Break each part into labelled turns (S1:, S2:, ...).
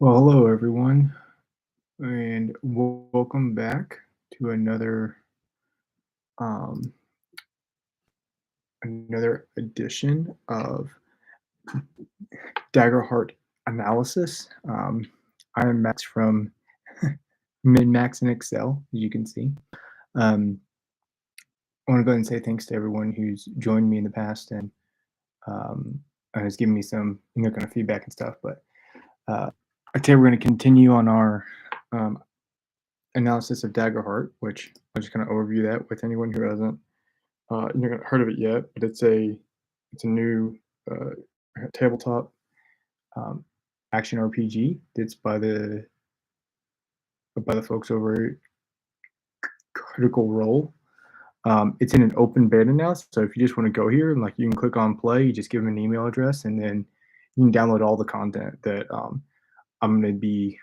S1: Well, hello everyone, and welcome back to um, another edition of Daggerheart Analysis. I am Max from Min-Max in Excel, as you can see. Um, I want to go ahead and say thanks to everyone who's joined me in the past um, and has given me some kind of feedback and stuff. But today we're going to continue on our um, analysis of Daggerheart, which I'll just kind of overview that with anyone who hasn't heard of it yet. But it's a new uh, tabletop um, action RPG that's by the folks over at Critical Role. It's in an open beta now, so if you just want to go here and you can click on play, you just give them an email address, and then you can download all the content that I'm going to be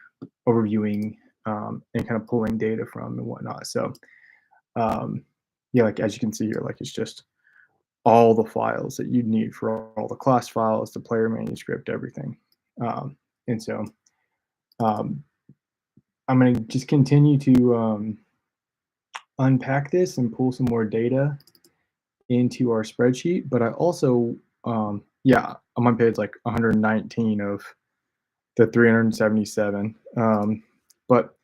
S1: overviewing and kind of pulling data from and whatnot. So um, yeah, as you can see here, it's just all the files that you'd need for all the class files, the player manuscript, everything. Um, and so um, I'm going to just continue to unpack this and pull some more data into our spreadsheet. But I also, yeah, I'm on page 119 of the 377. But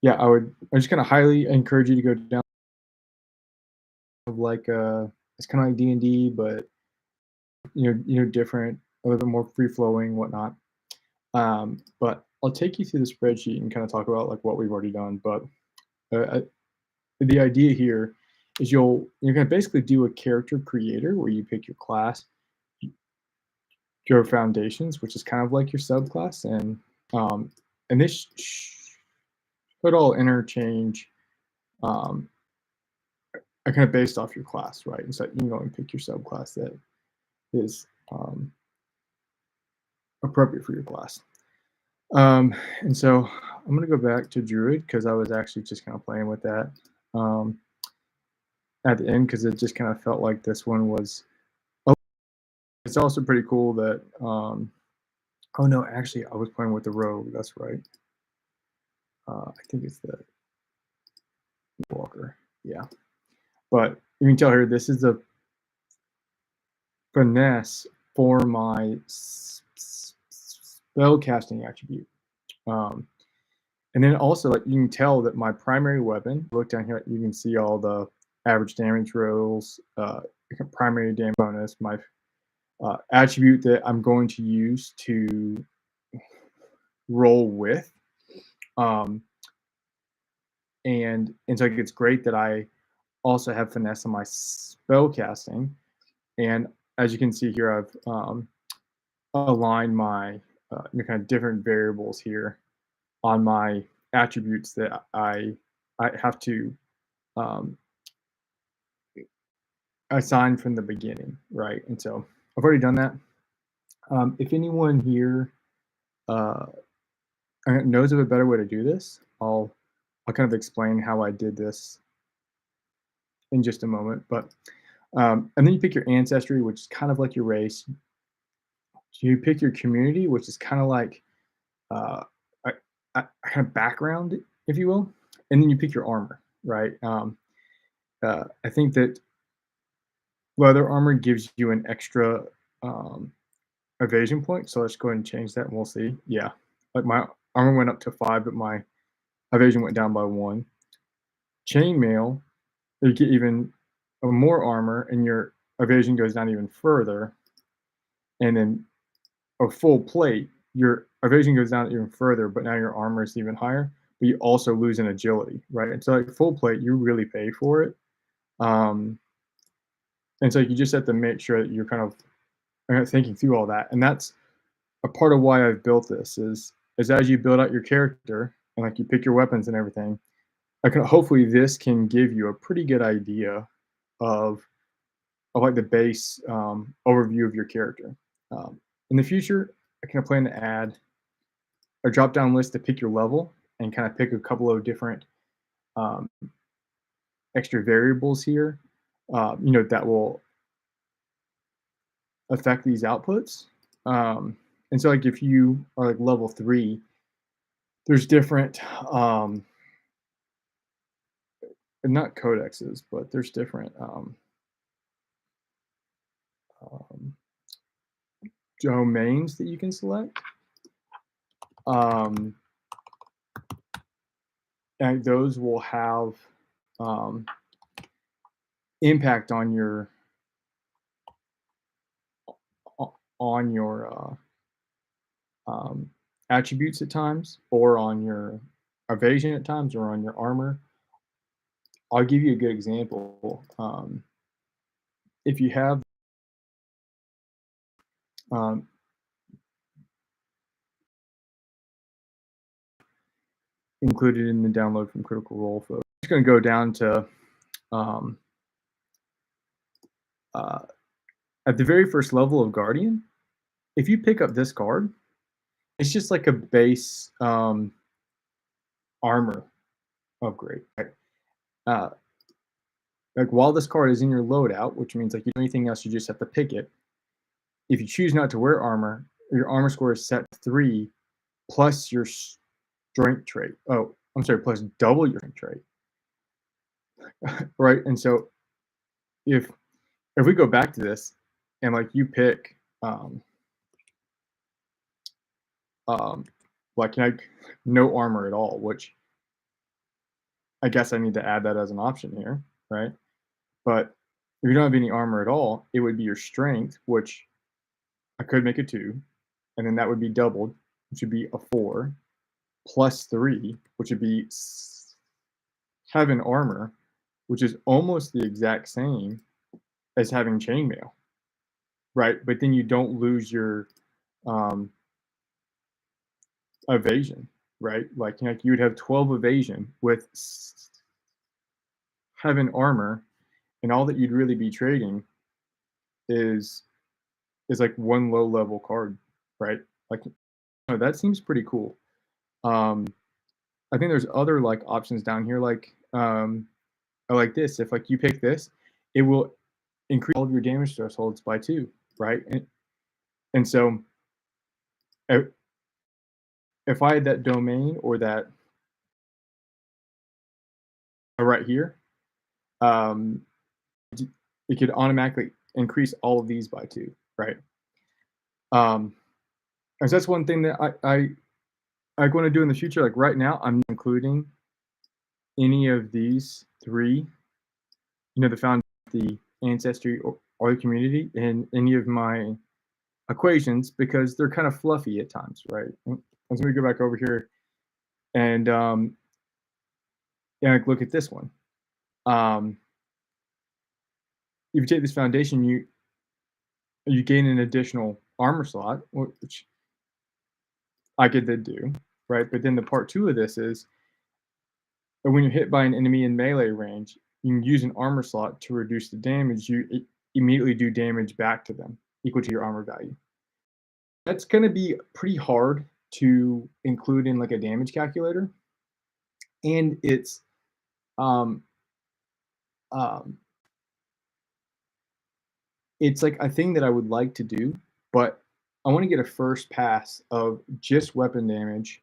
S1: yeah, I'm just going to highly encourage you to go down it's kind of like D&D, but different, a little bit more free flowing, whatnot. But I'll take you through the spreadsheet and kind of talk about what we've already done. But uh, the idea here is you're going to basically do a character creator where you pick your class, your foundations, which is kind of like your subclass, and this should all interchange, um, are kind of based off your class, right? And so you can go and pick your subclass that is appropriate for your class. And so I'm going to go back to Druid because I was actually just kind of playing with that at the end because it just kind of felt like this one was. Oh, it's also pretty cool that. Oh no, actually, I was playing with the Rogue. That's right. I think it's the Walker. Yeah, but you can tell here this is a finesse for my spell casting attribute. Um, And then also, you can tell that my primary weapon, look down here, you can see all the average damage rolls, primary damage bonus, my attribute that I'm going to use to roll with. Um, and so it's great that I also have finesse on my spell casting. And as you can see here, I've aligned my kind of different variables here on my attributes that I have to um, assign from the beginning, right? And so I've already done that. If anyone here uh, knows of a better way to do this, I'll kind of explain how I did this in just a moment. But and then you pick your ancestry, which is kind of like your race. You pick your community, which is kind of like uh, a kind of background, if you will, and then you pick your armor, right? I think that leather armor gives you an extra um, evasion point. So let's go ahead and change that and we'll see. Yeah. My armor went up to 5, but my evasion went down by 1. Chainmail, you get even more armor and your evasion goes down even further. And then a full plate, your evasion goes down even further, but now your armor is even higher, but you also lose in agility, right? And so full plate, you really pay for it. And so you just have to make sure that you're kind of thinking through all that. And that's a part of why I've built this is as you build out your character and you pick your weapons and everything, hopefully this can give you a pretty good idea of the base overview of your character. In the future, I kind of plan to add a drop down list to pick your level and kind of pick a couple of different um, extra variables here, that will affect these outputs. And so if you are level 3 there's different, not codexes, but there's different um, domains that you can select. Um, and those will have um, impact on your attributes at times, or on your evasion at times, or on your armor. I'll give you a good example. If you have um, included in the download from Critical Role, folks, I'm just going to go down to um, uh, at the very first level of Guardian. If you pick up this card, it's just like a base armor upgrade. Right? Uh, like while this card is in your loadout, which means like you do anything else, you just have to pick it. If you choose not to wear armor, your armor score is set to 3 plus your strength trait. Oh, I'm sorry, plus double your strength trait. Right? And so if we go back to this and like you pick um like no armor at all, which I guess I need to add that as an option here, right? But if you don't have any armor at all, it would be your strength, which I could make a 2, and then that would be doubled, which would be a 4, plus 3, which would be 7 armor, which is almost the exact same as having chainmail, right? But then you don't lose your um, evasion, right? Like you would have 12 evasion with 7 armor, and all that you'd really be trading is like one low level card, right? Like, oh, that seems pretty cool. Um, I think there's other like options down here, like I like this. If like you pick this, it will increase all of your damage thresholds by 2, right? And so if I had that domain or that right here, um, it could automatically increase all of these by 2, right? And so that's one thing that I want to do in the future. Like right now, I'm not including any of these 3, the found, the ancestry, or the community in any of my equations, because they're kind of fluffy at times, right? And so we go back over here and like look at this one. If you take this foundation, you gain an additional armor slot, which I could then do, right? But then the part 2 of this is when you're hit by an enemy in melee range, you can use an armor slot to reduce the damage. You immediately do damage back to them equal to your armor value. That's going to be pretty hard to include in like a damage calculator, and um, um, it's like a thing that I would like to do, but I want to get a first pass of just weapon damage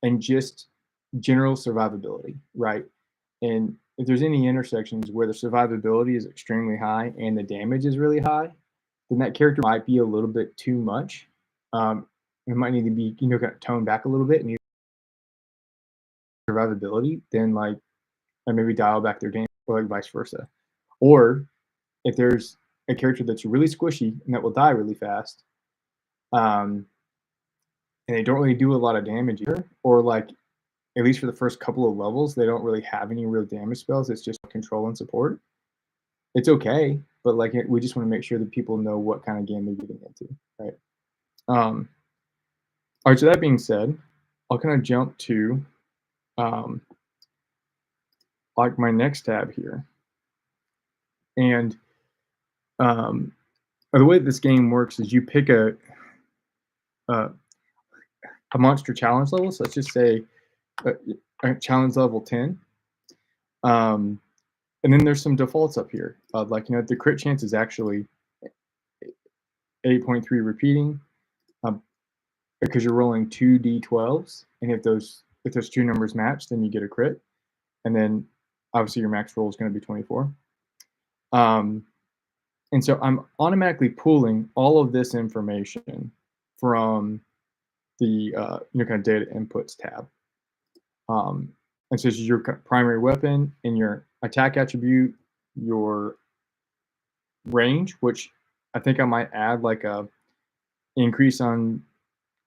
S1: and just general survivability, right? And if there's any intersections where the survivability is extremely high and the damage is really high, then that character might be a little bit too much. It might need to be, kind of toned back a little bit and survivability, then like, and maybe dial back their damage, or like vice versa. Or if there's a character that's really squishy and that will die really fast, and they don't really do a lot of damage either, or like at least for the first couple of levels, they don't really have any real damage spells. It's just control and support. It's okay, but like we just want to make sure that people know what kind of game they're getting into, right? All right. So that being said, I'll kind of jump to like my next tab here, and the way this game works is you pick a monster challenge level. So let's just say a challenge level 10. And then there's some defaults up here. Like, the crit chance is actually 8.3 repeating. because you're rolling two d12s, and if those two numbers match, then you get a crit, and then obviously your max roll is going to be 24. And so I'm automatically pulling all of this information from the kind of data inputs tab. And so this is your primary weapon and your attack attribute, your range, which I think I might add like a increase on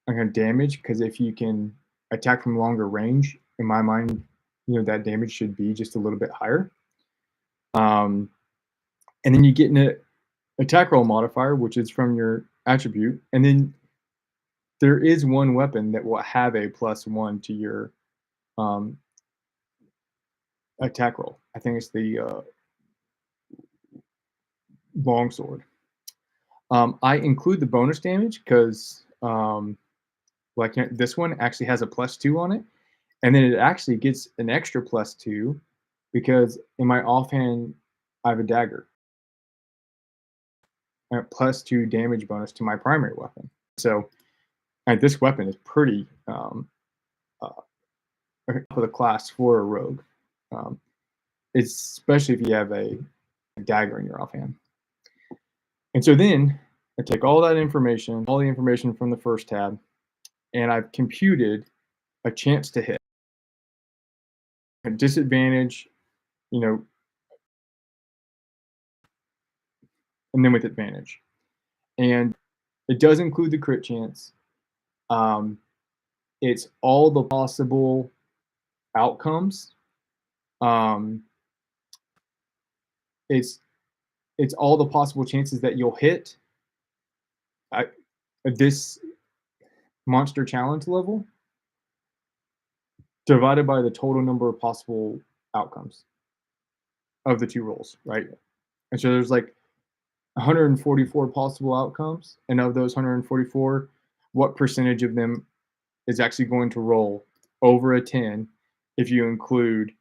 S1: kind of damage, because if you can attack from longer range, in my mind, that damage should be just a little bit higher. And then you get an attack roll modifier, which is from your attribute, and then there is one weapon that will have a +1 to your um, attack roll. I think it's the longsword. I include the bonus damage because this one actually has a +2 on it, and then it actually gets an extra +2 because in my offhand I have a dagger, and +2 damage bonus to my primary weapon. So this weapon is pretty uh, for the class for a rogue, especially if you have a dagger in your offhand. And so then I take all that information, all the information from the first tab, and I've computed a chance to hit, a disadvantage, you know, and then with advantage. And it does include the crit chance. It's all the possible outcomes. Um, it's all the possible chances that you'll hit this monster challenge level divided by the total number of possible outcomes of the two rolls, right? And so there's like 144 possible outcomes, and of those 144, what percentage of them is actually going to roll over a 10 if you include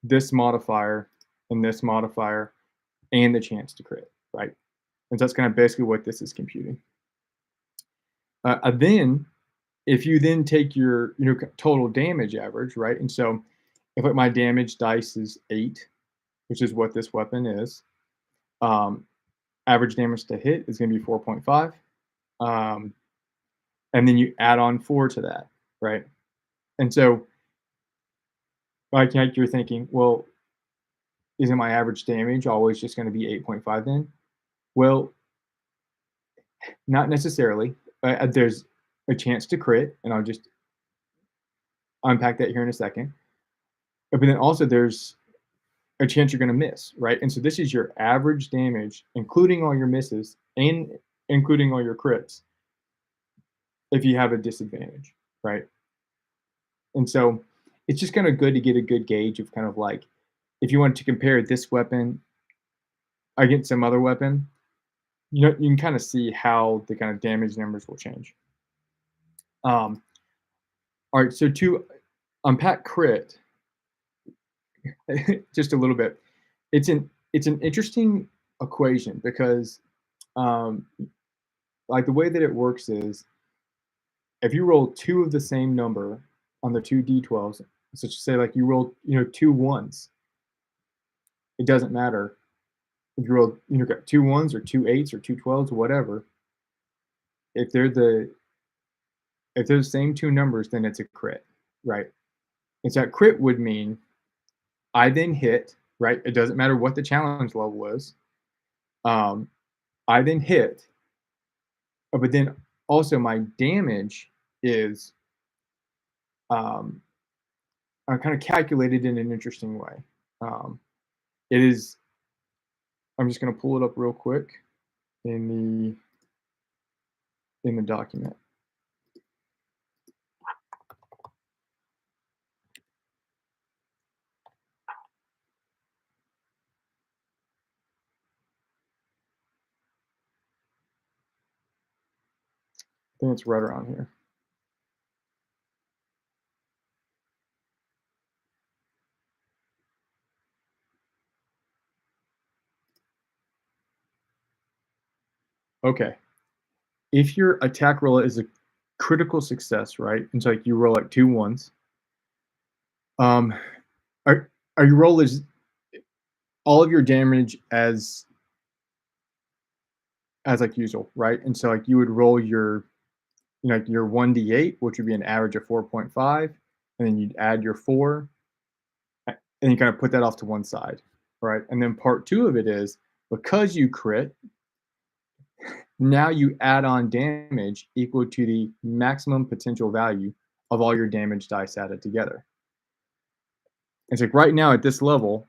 S1: this modifier and this modifier and the chance to crit, right? And so that's kind of basically what this is computing. Then, if you then take your total damage average, right? And so if my damage dice is 8, which is what this weapon is, average damage to hit is going to be 4.5. And then you add on 4 to that, right? And so like you're thinking, well, isn't my average damage always just going to be 8.5 then? Well, not necessarily. There's a chance to crit, and I'll just unpack that here in a second. But then also there's a chance you're going to miss, right? And so this is your average damage, including all your misses and including all your crits, if you have a disadvantage, right? And so it's just kind of good to get a good gauge of kind of like, if you want to compare this weapon against some other weapon, you can kind of see how the kind of damage numbers will change. All right, so to unpack crit just a little bit, it's an interesting equation because like the way that it works is if you roll 2 of the same number on the 2 d12s, such as say like you roll 2 ones, it doesn't matter if you roll got 2 ones or 2 8s or 2 12s or whatever. If they're the same 2 numbers, then it's a crit, right? And so that crit would mean I then hit, right? It doesn't matter what the challenge level is. I then hit, but then also my damage is kind of calculated in an interesting way. It is. I'm just going to pull it up real quick in the document. I think it's right around here. Okay. if your attack roll is a critical success, right? And so like you roll like 2 ones, um, are your roll is all of your damage as like usual, right? And so like you would roll your like your 1d8, which would be an average of 4.5, and then you'd add your 4, and you kind of put that off to one side, right? And then part 2 of it is because you crit, now you add on damage equal to the maximum potential value of all your damage dice added together. It's like right now at this level,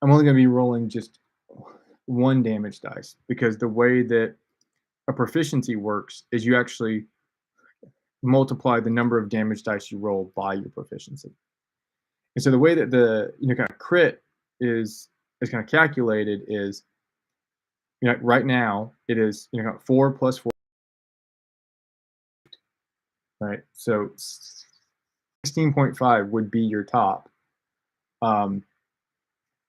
S1: I'm only going to be rolling just 1 damage dice because the way that a proficiency works is you actually multiply the number of damage dice you roll by your proficiency. And so the way that the kind of crit is kind of calculated is right now it is 4 plus 4, right? So 16.5 would be your top um,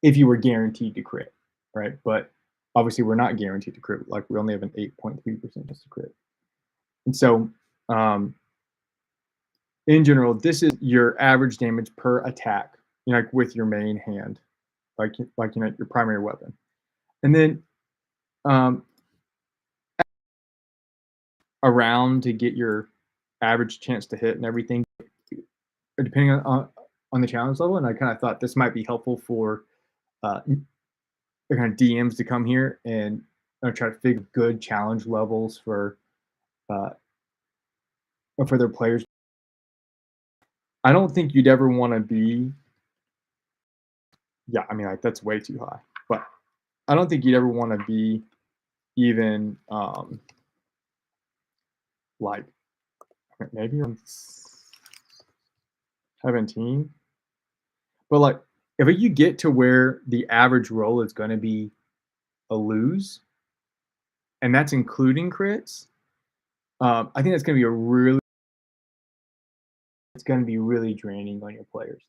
S1: if you were guaranteed to crit, right? But obviously we're not guaranteed to crit. Like we only have an 8.3% chance to crit. And so in general, this is your average damage per attack, like with your main hand, like your primary weapon. And then around to get your average chance to hit and everything, depending on the challenge level. And I kind of thought this might be helpful for the kind of DMs to come here and try to figure good challenge levels uh, for their players. I don't think you'd ever want to be. Yeah, I mean, like that's way too high. But I don't think you'd ever want to be even like maybe on 17. But like if you get to where the average roll is going to be a lose, and that's including crits, I think that's going to be it's going to be really draining on your players.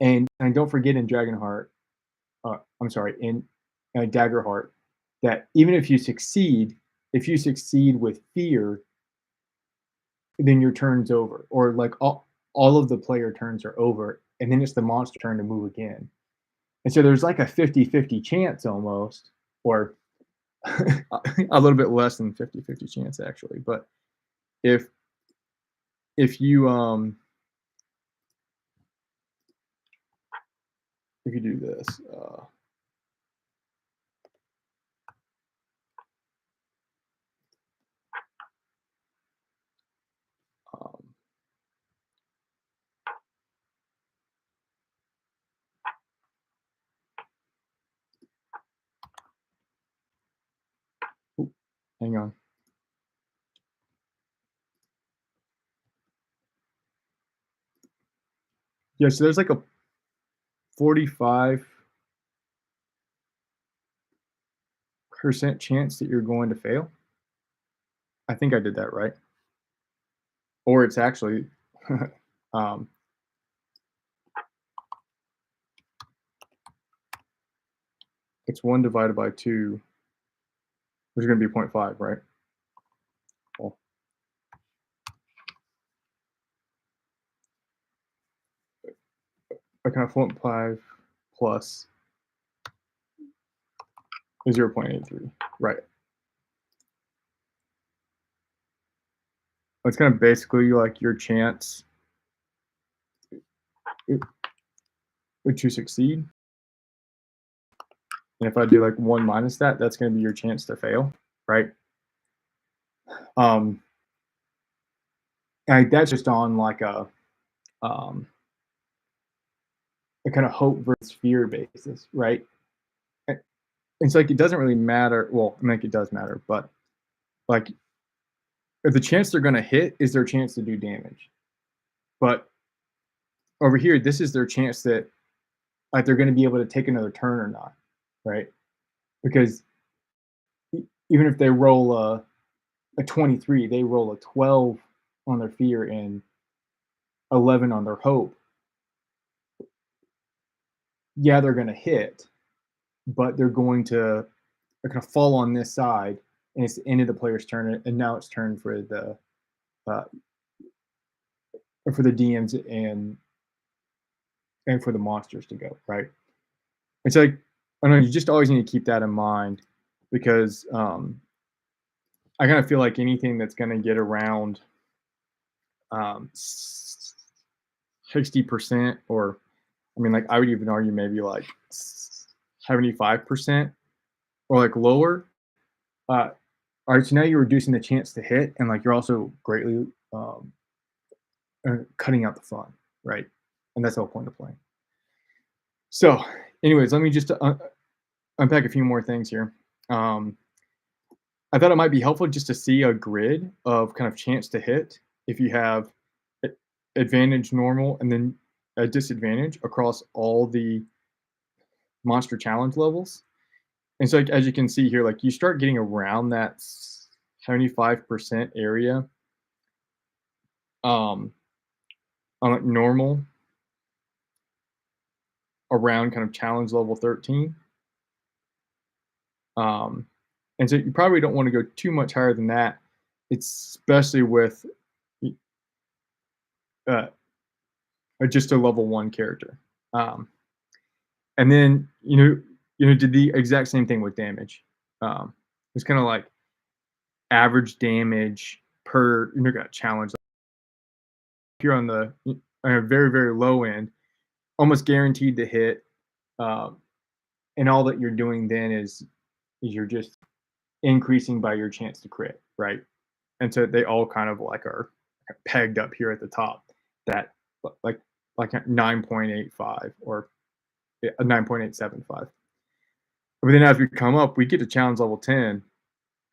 S1: And don't forget in Dragonheart, I'm sorry, in Daggerheart, that even if you succeed with fear, then your turn's over, or like all of the player turns are over, and then it's the monster turn to move again. And so there's like a 50-50 chance almost, or a little bit less than 50-50 chance actually. But if you if you do this, um, hang on. Yeah, so there's like a 45% chance that you're going to fail. I think I did that right. Or it's actually um, it's 1 divided by 2, which is going to be 0.5, right? Well, I kind of 0.5 plus 0.83, right? It's kind of basically like your chance to succeed. And if I do like 1 minus that, that's going to be your chance to fail, right? And that's just on like a kind of hope versus fear basis, right? And it's like it doesn't really matter. Well, I mean, it does matter, but like if the chance they're going to hit is their chance to do damage. But over here, this is their chance that like they're going to be able to take another turn or not, right? Because even if they roll a 23, they roll a 12 on their fear and 11 on their hope. Yeah, they're going to hit, but they're going to fall on this side, and it's the end of the player's turn, and now it's turn uh, for the DMs and for the monsters to go, right? It's like, I don't know, you just always need to keep that in mind because I kind of feel like anything that's going to get around 60%, or I mean, like I would even argue maybe like 75% or like lower. All right, so now you're reducing the chance to hit, and like you're also greatly cutting out the fun, right? And that's the whole point of playing. So, anyways, let me just unpack a few more things here. Um, I thought it might be helpful just to see a grid of kind of chance to hit if you have advantage, normal, and then a disadvantage across all the monster challenge levels. And so, like, as you can see here, like you start getting around that 75% area um, on like normal, around kind of challenge level 13. Um, and so you probably don't want to go too much higher than that, especially with uh, just a level 1 character. Um, and then did the exact same thing with damage. It's kind of like average damage per challenge. If you're on the very very low end, almost guaranteed to hit, um, and all that you're doing then is you're just increasing by your chance to crit, right? And so they all kind of like are pegged up here at the top, that like like a 9.85 or a 9.875. But then as we come up, we get to challenge level 10,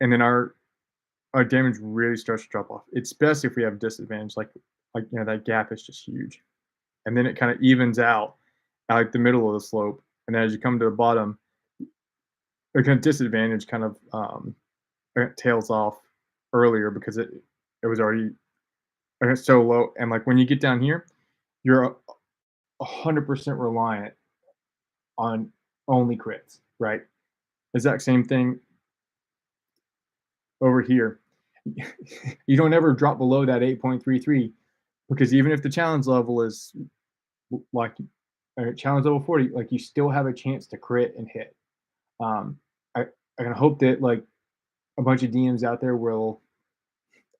S1: and then our damage really starts to drop off, especially if we have disadvantage. Like that gap is just huge, and then it kind of evens out at like the middle of the slope, and then as you come to the bottom, the kind of disadvantage kind of tails off earlier because it was already so low, and like when you get down here, you're 100% reliant on only crits, right? Exact same thing over here. You don't ever drop below that 8.33 because even if the challenge level is like challenge level 40, like you still have a chance to crit and hit. Um, I I hope that like a bunch of DMs out there will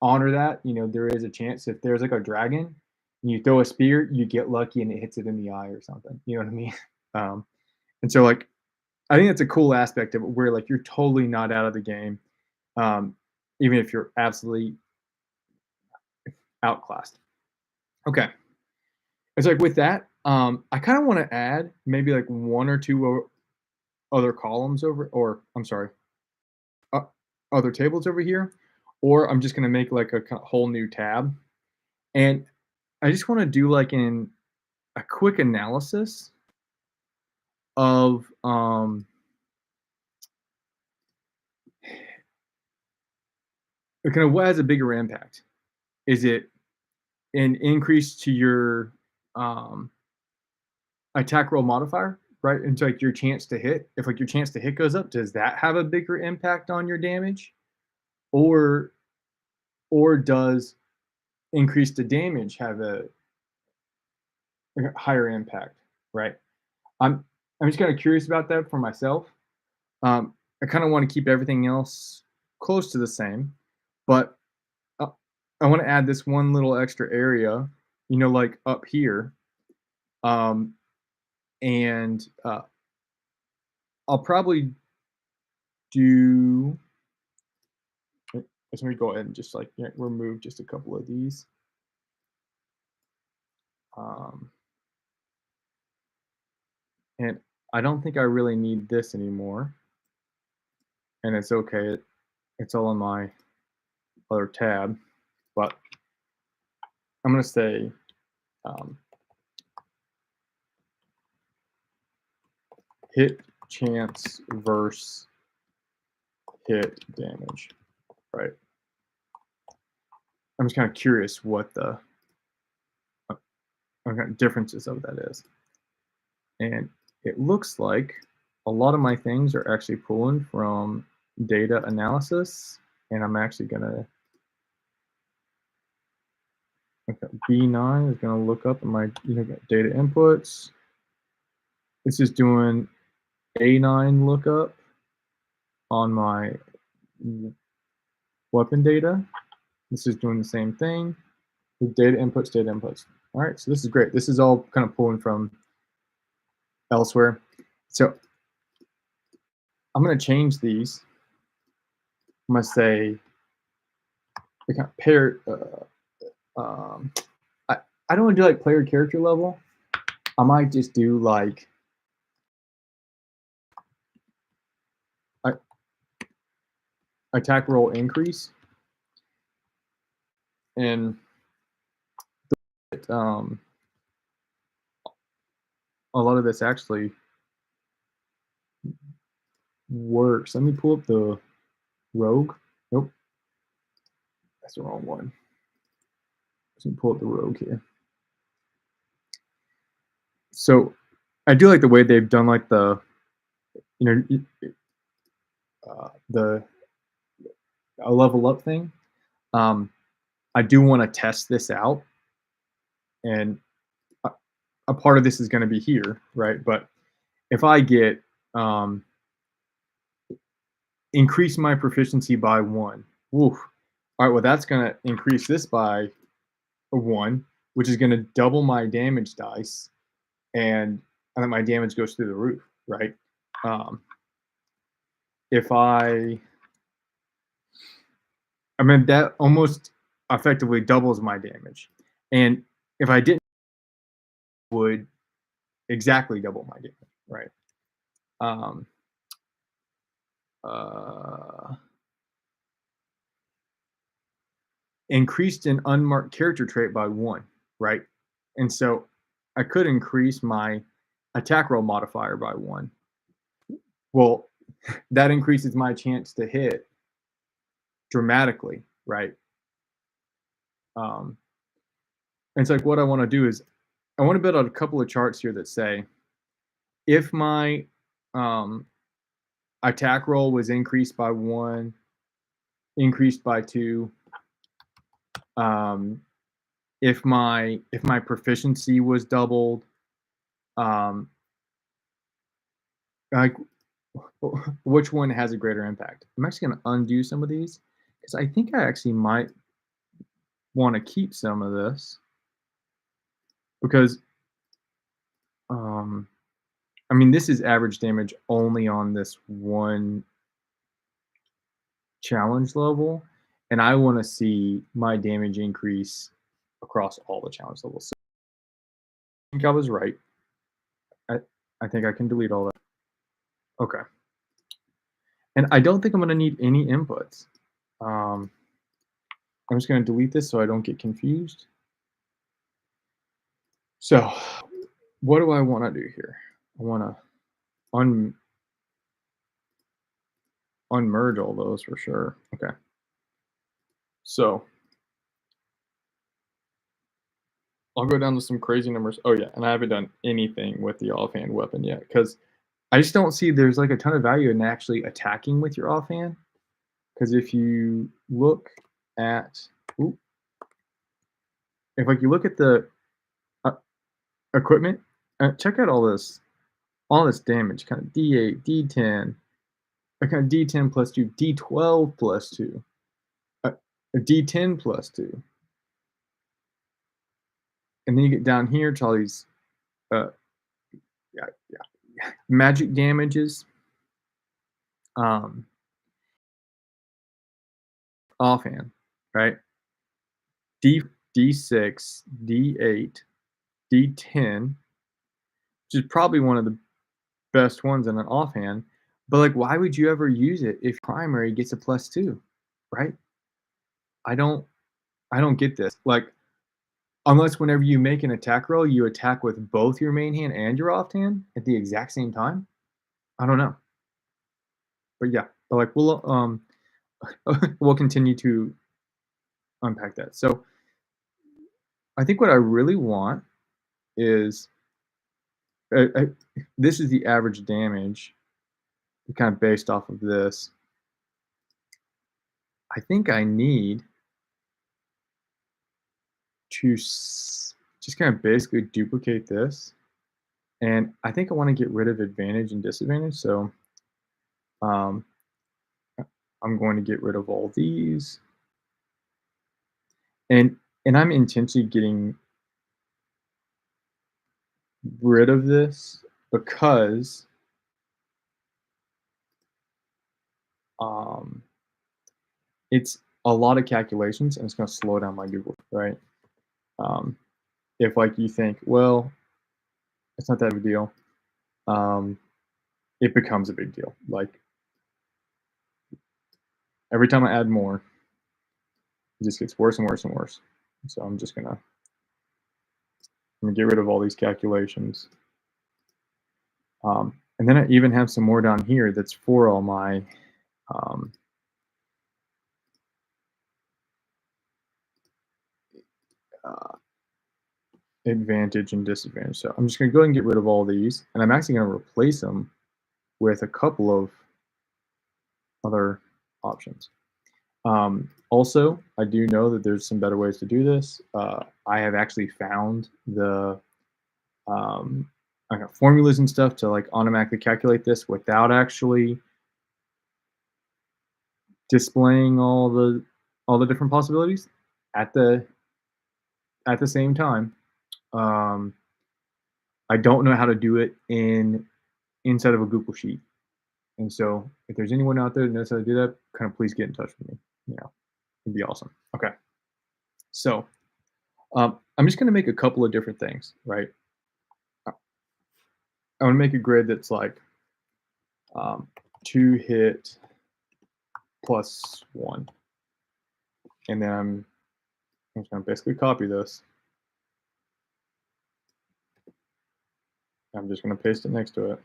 S1: honor that. There is a chance if there's like a dragon, and you throw a spear, you get lucky and it hits it in the eye or something. You know what I mean? Um, and so like I think that's a cool aspect of it where like you're totally not out of the game, um, even if you're absolutely outclassed. Okay. It's like with that, I kind of want to add maybe like one or two other columns over, or I'm sorry, uh, other tables over here, or I'm just going to make like a whole new tab. And I just want to do like a quick analysis of kind of what has a bigger impact. Is it an increase to your um, attack roll modifier, right? And so like your chance to hit, if like your chance to hit goes up, does that have a bigger impact on your damage? Or does increase the damage have a higher impact, right? I'm I'm just kind of curious about that for myself. I kind of want to keep everything else close to the same, but uh, I want to add this one little extra area, like up here, um, and I'll probably do. Let me go ahead and just like remove just a couple of these. Um, and I don't think I really need this anymore, and it's okay. It's all on my other tab, but I'm gonna say um, hit chance versus hit damage, right? I'm just kind of curious what the differences of that is. And it looks like a lot of my things are actually pulling from data analysis, and I'm actually gonna B9 is gonna look up my data inputs. This is doing A9 lookup on my weapon data. This is doing the same thing with data inputs, data inputs. All right, so this is great. This is all kind of pulling from elsewhere. So I'm going to change these. I'm going to say pair. I don't want to do like player character level. I might just do like attack roll increase, and a lot of this actually works. Let me pull up the rogue. Nope, that's the wrong one. Let me pull up the rogue here. So I do like the way they've done like the the a level up thing. I do want to test this out, and a part of this is going to be here, right? But if I get increase my proficiency by 1, woof. All right, well that's going to increase this by 1, which is going to double my damage dice, and then my damage goes through the roof, right? If I mean, that almost effectively doubles my damage. And if I didn't, it would exactly double my damage, right? Increased an unmarked character trait by 1, right? And so I could increase my attack roll modifier by 1. Well, that increases my chance to hit dramatically, right? And it's like what I want to do is I want to build out a couple of charts here that say if my attack roll was increased by 1, increased by 2, if my proficiency was doubled, like which one has a greater impact? I'm actually going to undo some of these because I think I actually might want to keep some of this because I mean this is average damage only on this one challenge level, and I want to see my damage increase across all the challenge levels. So I think I was right. I think I can delete all that. Okay. And I don't think I'm going to need any inputs. I'm just going to delete this so I don't get confused. So what do I want to do here? I want to unmerge all those for sure. Okay. So I'll go down to some crazy numbers. Oh yeah, and I haven't done anything with the offhand weapon yet because I just don't see there's like a ton of value in actually attacking with your offhand. Because if you look at, if like you look at the equipment, check out all this damage, kind of D8, D10, kind of D10 plus 2, D12 plus 2, a D10 plus 2. And then you get down here to all these magic damages. Offhand, right? D6, D8, D10, which is probably one of the best ones in an offhand. But like, why would you ever use it if primary gets a +2, right? I don't get this. Like, unless whenever you make an attack roll, you attack with both your main hand and your offhand at the exact same time. I don't know. But yeah, but like we'll we'll continue to unpack that. So I think what I really want is this is the average damage kind of based off of this. I think I need to just kind of basically duplicate this. And I think I want to get rid of advantage and disadvantage. So um, I'm going to get rid of all these. And I'm intentionally getting rid of this because um, it's a lot of calculations and it's going to slow down my Google, right? Um, if like you think, well, it's not that big a deal, um, it becomes a big deal. Like every time I add more, it just gets worse and worse and worse. So I'm gonna get rid of all these calculations. And then I even have some more down here that's for all my um, uh, advantage and disadvantage. So I'm just going to go ahead and get rid of all these, and I'm actually going to replace them with a couple of other options. Also, I do know that there's some better ways to do this. I have actually found the I got formulas and stuff to like automatically calculate this without actually displaying all the different possibilities at the same time. Um, I don't know how to do it inside of a Google Sheet. And so if there's anyone out there that knows how to do that, kind of please get in touch with me. You know, it'd be awesome. Okay. So I'm just going to make a couple of different things, right? I want to make a grid that's like 2 hit +1. And then I'm just going to basically copy this. I'm just going to paste it next to it.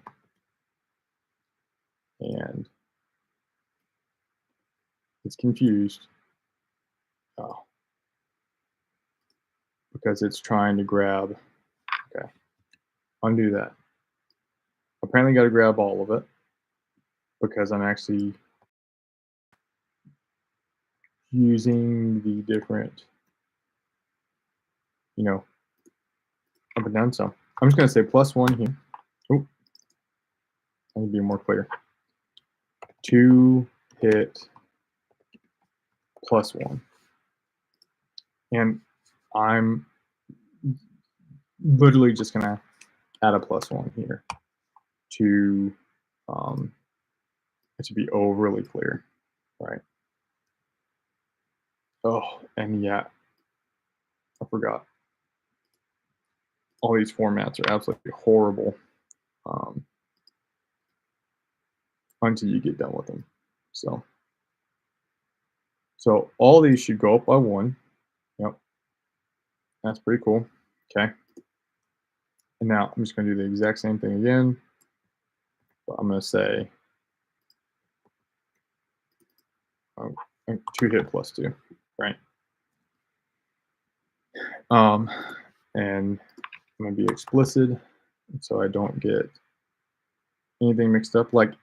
S1: And it's confused. Oh, because it's trying to grab. Okay, undo that. Apparently got to grab all of it because I'm actually using the different, up and down. So I'm just going to say +1 here. Oh, I need to be more clear. 2 hit +1. And I'm literally just going to add a +1 here to it should be overly clear, right? Oh, and yeah, I forgot. All these formats are absolutely horrible um, until you get done with them. So all these should go up by 1. Yep, that's pretty cool. Okay. And now I'm just going to do the exact same thing again. But I'm going to say 2 hit +2, right? And I'm going to be explicit so I don't get anything mixed up. Like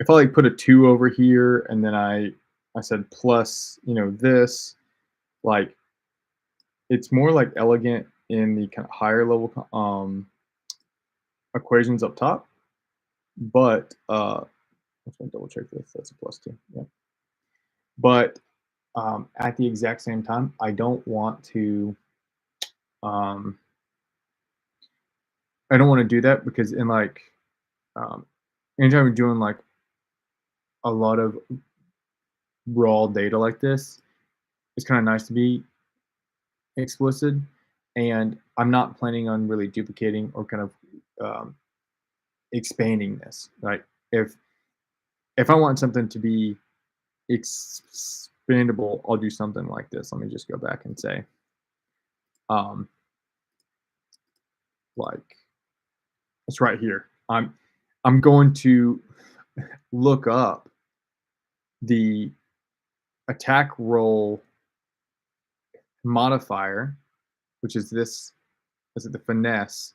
S1: if I like put a 2 over here and then I said plus, this, like it's more like elegant in the kind of higher level equations up top. But I'm going to double check this. That's a +2. Yeah. But at the exact same time, I don't want to do that because in like anytime you're doing like a lot of raw data like this, it's kind of nice to be explicit. And I'm not planning on really duplicating or kind of expanding this. Right? If I want something to be expandable, I'll do something like this. Let me just go back and say, like it's right here. I'm going to look up the attack roll modifier, which is this, is it the finesse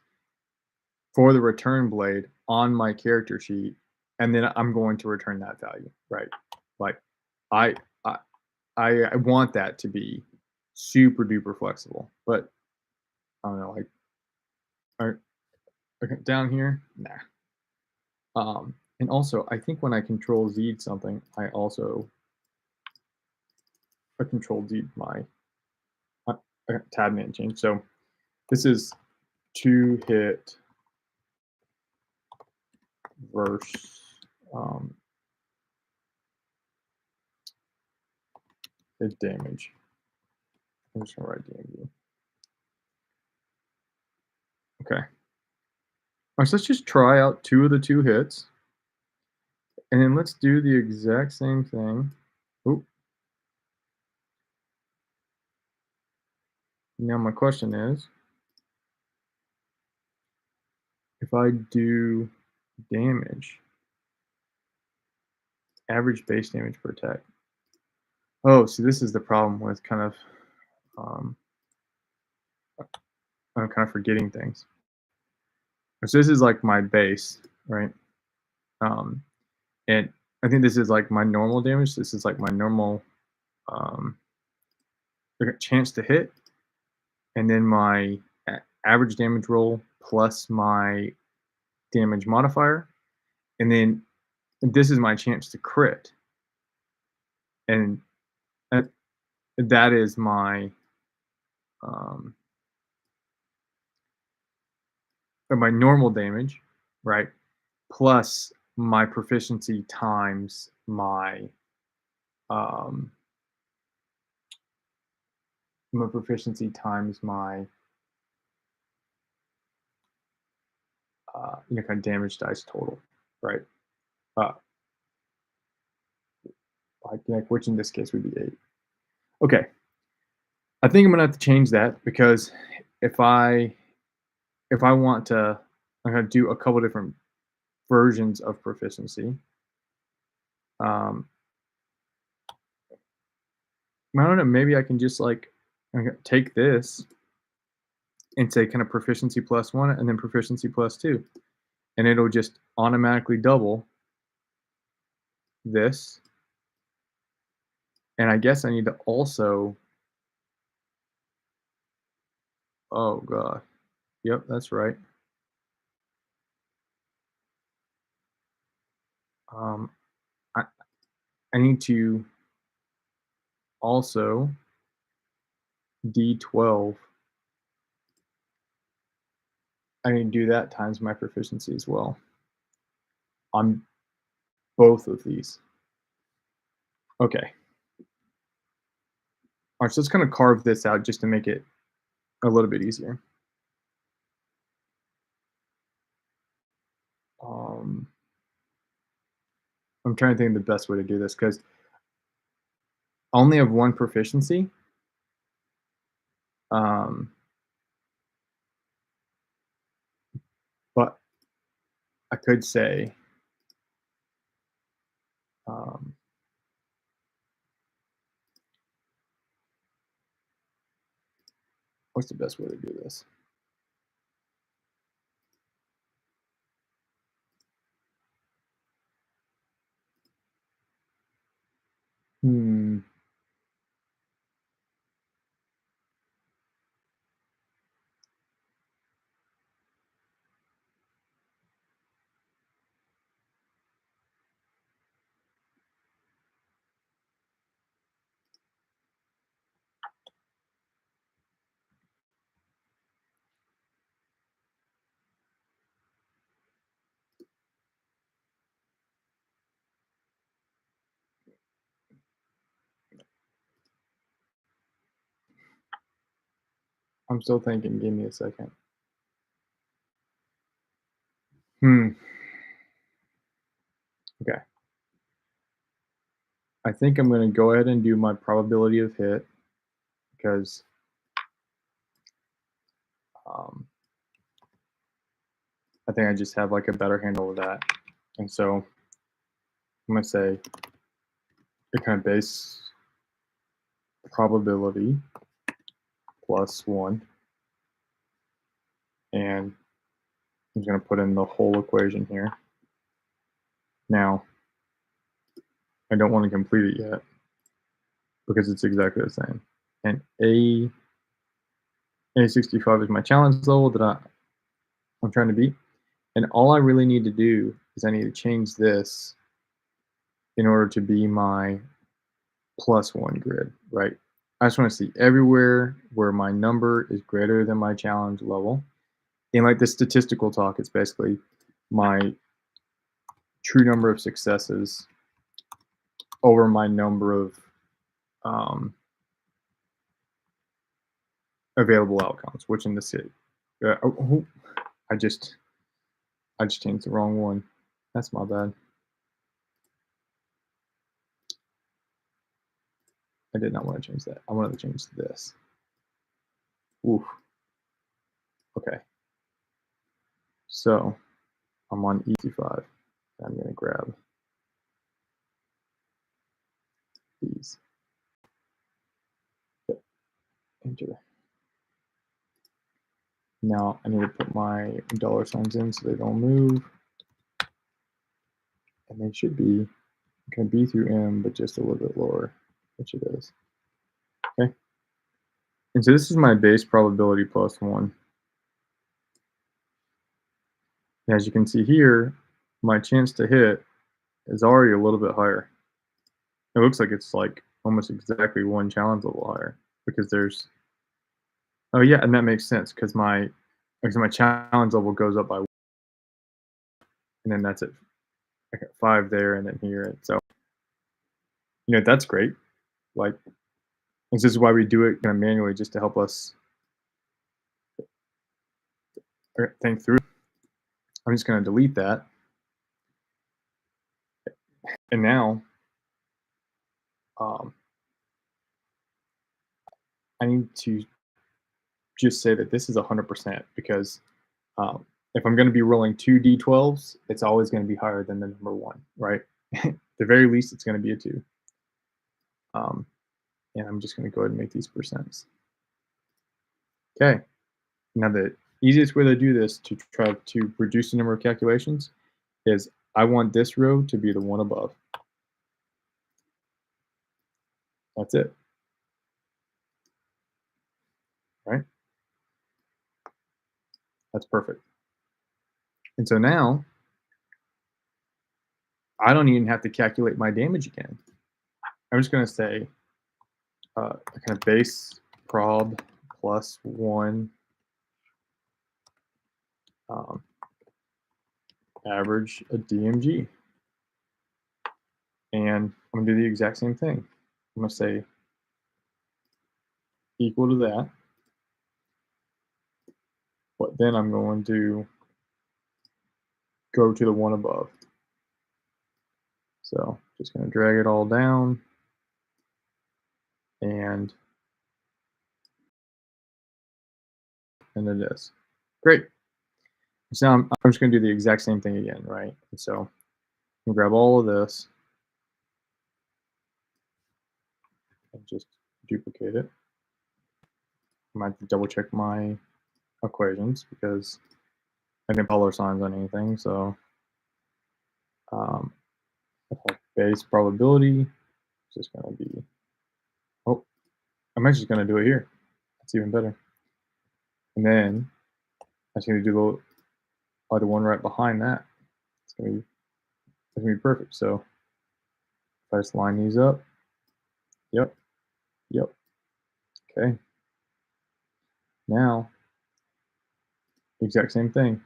S1: for the return blade on my character sheet, and then I'm going to return that value, right? Like I I I want that to be super duper flexible, but I don't know, like, are okay, down here, nah. And also, I think when I control Z something, I control Z my uh, tab name change. So this is 2 hit versus um, hit damage. I'm just gonna write DMG. Okay. All right, so let's just try out 2 of the 2 hits, and then let's do the exact same thing. Oop. Now my question is, if I do damage, average base damage per attack. Oh, see, this is the problem with kind of um, I'm kind of forgetting things. So this is like my base, right? Um, and I think this is like my normal damage. This is like my normal um, chance to hit, and then my average damage roll plus my damage modifier, and then this is my chance to crit, and uh, that is um, my normal damage, right? Plus my proficiency times um, my proficiency times my kind of damage dice total, right? Uh, which in this case would be 8. Okay, I think I'm gonna have to change that because if I if I want to, I'm gonna do a couple different versions of proficiency. Um, I don't know. Maybe I can just like take this and say kind of proficiency +1 and then proficiency +2, and it'll just automatically double this. And I guess I need to also. Oh god. Yep, that's right. Um, I I need to also D12. I need to do that times my proficiency as well on both of these. Okay. All right, so let's kind of carve this out just to make it a little bit easier. Um, I'm trying to think of the best way to do this because I only have one proficiency. Um, but I could say, um, what's the best way to do this? Hmm. I'm still thinking. Give me a second. Hmm. Okay. I think I'm going to go ahead and do my probability of hit because um, I think I just have like a better handle of that. And so I'm going to say your kind of base probability +1. And I'm just going to put in the whole equation here. Now, I don't want to complete it yet. because it's exactly the same. And A65 is my challenge level that I'm trying to beat. And all I really need to do is I need to change this in order to be my +1 grid, right? I just want to see everywhere where my number is greater than my challenge level. In like the statistical talk, it's basically my true number of successes over my number of um, available outcomes, which in the city. I just changed the wrong one. That's my bad. I did not want to change that. I wanted to change this. Oof. Okay. So I'm on E5. I'm going to grab these. Enter. Now I need to put my $signs in so they don't move. And they should be kind of B through M, but just a little bit lower, which it is. Okay. And so this is my base probability +1. And as you can see here, my chance to hit is already a little bit higher. It looks like it's like almost exactly one challenge level higher because there's, oh yeah, and that makes sense because my challenge level goes up by 1, and then that's it. I got 5 there and then here. And so, that's great. Like, this is why we do it kind of manually just to help us think through. I'm just going to delete that. And now I need to just say that this is 100% because if I'm going to be rolling 2 d12s, it's always going to be higher than the number 1, right? At the very least, it's going to be a 2. And I'm just going to go ahead and make these percents. Okay. Now, the easiest way to do this to try to reduce the number of calculations is I want this row to be the one above. That's it. Right? That's perfect. And so now I don't even have to calculate my damage again. I'm just going to say kind of base prob +1 average a DMG. And I'm going to do the exact same thing. I'm going to say equal to that. But then I'm going to go to the one above. So just going to drag it all down. And then this. Great. So now I'm just going to do the exact same thing again, right? And so I'm going to grab all of this and just duplicate it. I might have to double check my equations because I didn't dollar signs on anything. So base probability is just going to be, oh, I'm actually just going to do it here. That's even better. And then I'm just going to do the one right behind that. It's going to be perfect. So if I just line these up, yep. Okay. Now, exact same thing.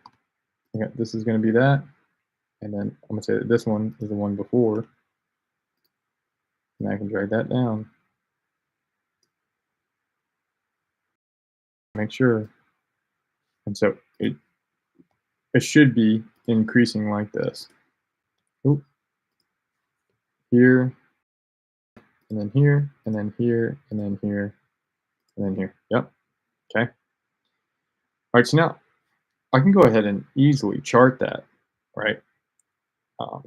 S1: Okay, this is going to be that. And then I'm going to say that this one is the one before. And I can drag that down. Make sure. And so it should be increasing like this. Oop. Here, and then here, and then here, and then here, and then here. Yep. Okay. All right, so now I can go ahead and easily chart that, right? I'm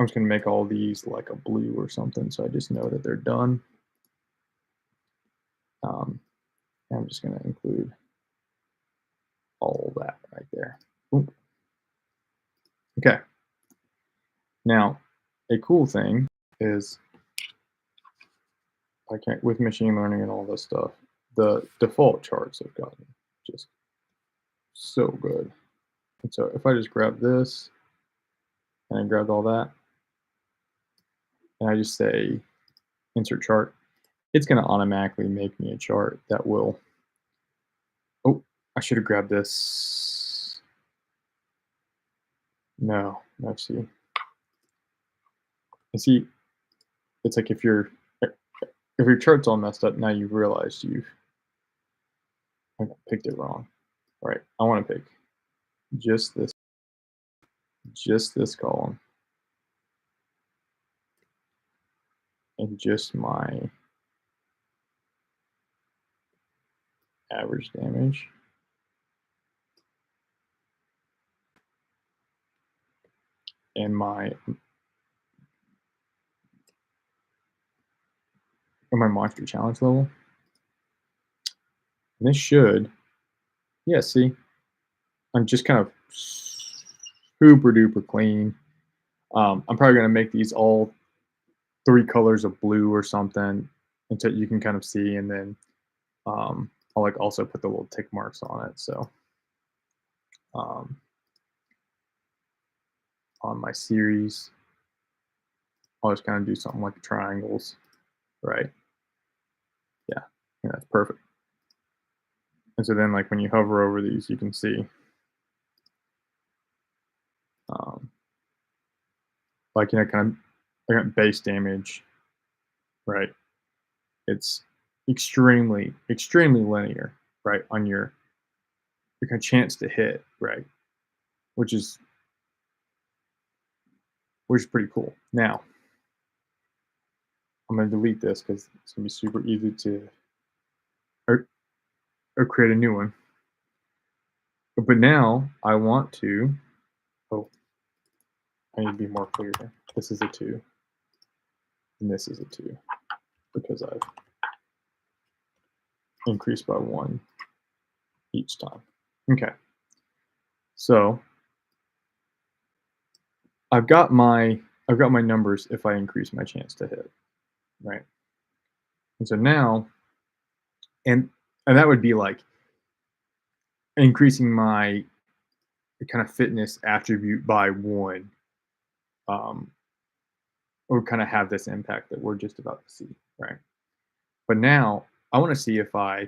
S1: just going to make all these like a blue or something, so I just know that they're done. I'm just going to include all that right there. Ooh. Okay. Now, a cool thing is I can't with machine learning and all this stuff. The default charts have gotten just so good. And so if I just grab this and I grabbed all that, and I just say insert chart, it's going to automatically make me a chart that will. Oh, I should have grabbed this. No, see. And see, it's like if your chart's all messed up, now you've realized I picked it wrong. All right, I want to pick just this column, and just my average damage. And my monster challenge level. And this should, yeah, see, I'm just kind of super duper clean. I'm probably going to make these all 3 colors of blue or something until you can kind of see, and then I'll like also put the little tick marks on it. So on my series, I'll just kind of do something like triangles, right? Yeah, that's perfect. And so then like when you hover over these, you can see like, kind of base damage, right? It's extremely linear, right, on your kind of chance to hit, right, which is pretty cool. Now I'm going to delete this because it's going to be super easy to or create a new one. But now I want to, I need to be more clear here. This is a 2 and this is a 2 because I've increased by 1 each time. Okay, so I've got my numbers if I increase my chance to hit, right? And so now, and that would be like increasing my kind of fitness attribute by 1, or kind of have this impact that we're just about to see, right? But now I want to see if I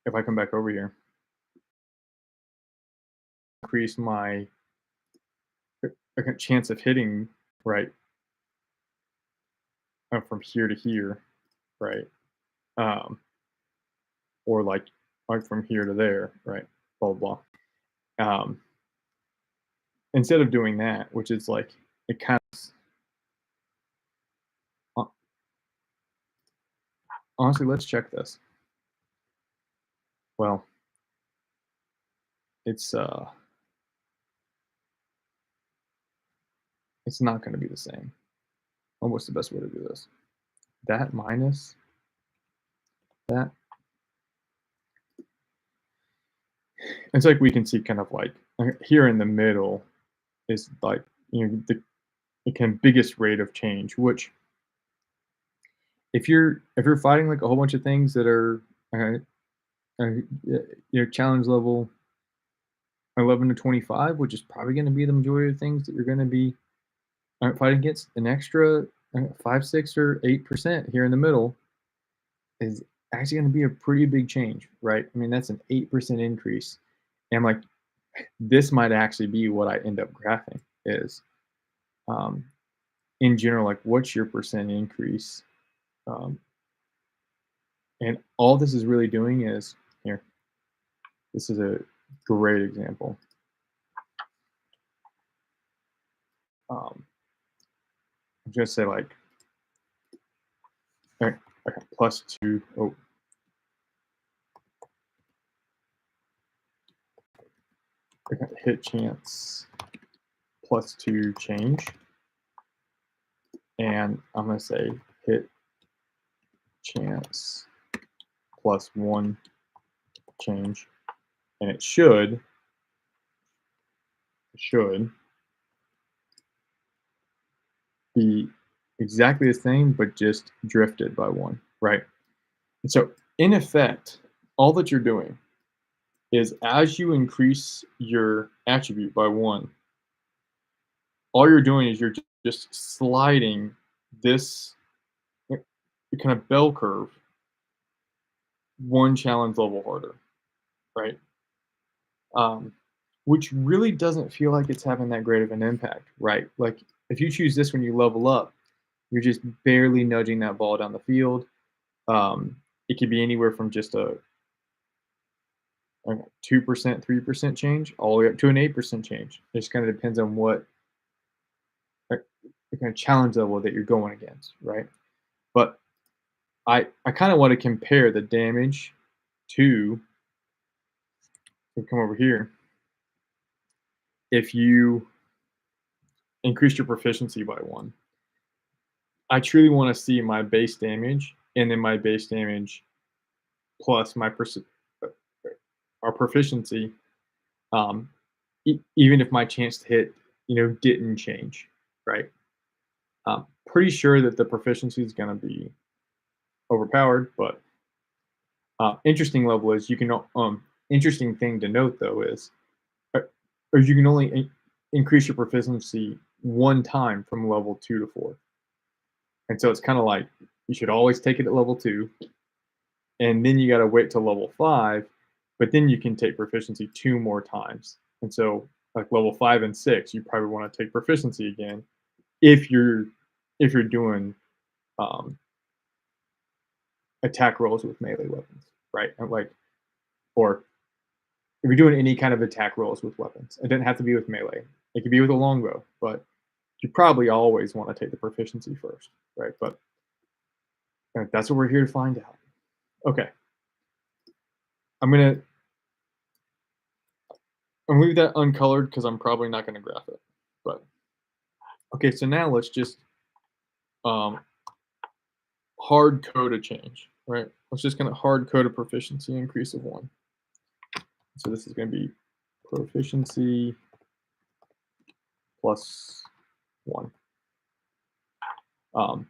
S1: come back over here, increase my chance of hitting, right, from here to here, right, or like from here to there, right, blah blah blah. Instead of doing that, which is like it kind of honestly, let's check this. Well, it's not going to be the same. Well, what's the best way to do this? That minus that. It's like we can see kind of like here in the middle is like the kind of biggest rate of change. Which if you're fighting like a whole bunch of things that are challenge level 11 to 25, which is probably going to be the majority of things that you're going to be fighting against, an extra 5, 6, or 8% here in the middle is actually going to be a pretty big change, right? I mean, that's an 8% increase. And I'm like, this might actually be what I end up graphing is, in general, like what's your percent increase? And all this is really doing is here. This is a great example. I'm just say like, okay, +2. Oh, hit chance +2 change, and I'm going to say hit chance +1 change, and it should be exactly the same, but just drifted by 1, right? And so, in effect, all that you're doing is as you increase your attribute by 1, all you're doing is you're just sliding this kind of bell curve 1 challenge level harder, right? Um, which really doesn't feel like it's having that great of an impact, right? Like, if you choose this when you level up, you're just barely nudging that ball down the field. It could be anywhere from just a 2%, 3% change, all the way up to an 8% change. It just kind of depends on what the kind of challenge level that you're going against, right? But I kind of want to compare the damage to, we come over here, if you increase your proficiency by 1. I truly want to see my base damage and then my base damage plus uh, our proficiency, um, even if my chance to hit, didn't change, right? Pretty sure that the proficiency is going to be overpowered, but interesting level is you can. Interesting thing to note though is, uh, or you can only increase your proficiency 1 time from level 2 to 4, and so it's kind of like you should always take it at level 2, and then you got to wait till level 5, but then you can take proficiency 2 more times, and so like level 5 and 6, you probably want to take proficiency again if you're doing um, attack rolls with melee weapons, right? And like, or if you're doing any kind of attack rolls with weapons, it doesn't have to be with melee. It could be with a longbow, but you probably always want to take the proficiency first, right? But that's what we're here to find out. Okay, I'm gonna leave that uncolored because I'm probably not gonna graph it. But okay, so now let's just um, hard code a change, right? Let's just gonna hard code a proficiency increase of 1. So this is gonna be proficiency plus 1. Um,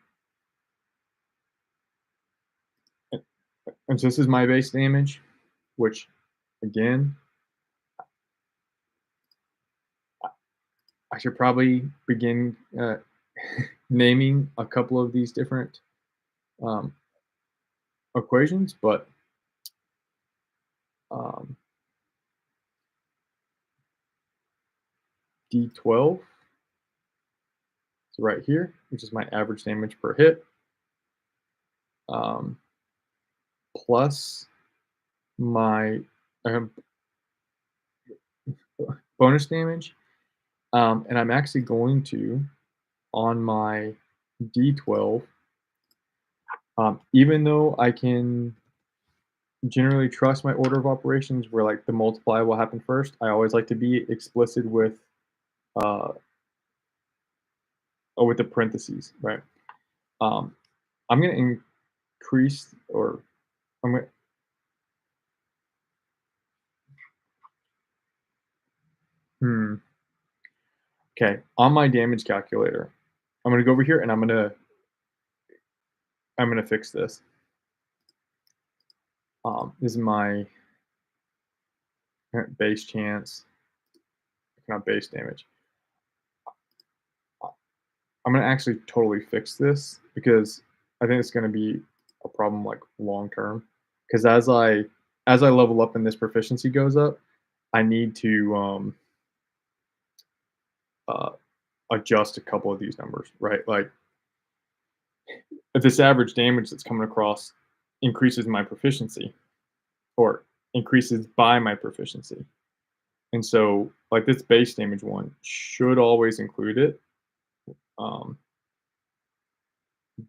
S1: and so this is my base damage, which again, I should probably begin naming a couple of these different um, equations, but um, D12 is right here, which is my average damage per hit, um, plus my um, bonus damage. And I'm actually going to, on my D12, even though I can generally trust my order of operations where like the multiply will happen first, I always like to be explicit uh, with the parentheses, right? Um, I'm going to increase, or I'm going to, okay, on my damage calculator, I'm going to go over here and I'm going to fix this. This is my base chance, not base damage. I'm going to actually totally fix this because I think it's going to be a problem like long term. Because as I level up and this proficiency goes up, I need to uh, adjust a couple of these numbers, right? Like if this average damage that's coming across increases my proficiency or increases by my proficiency. And so like this base damage one should always include it. Um,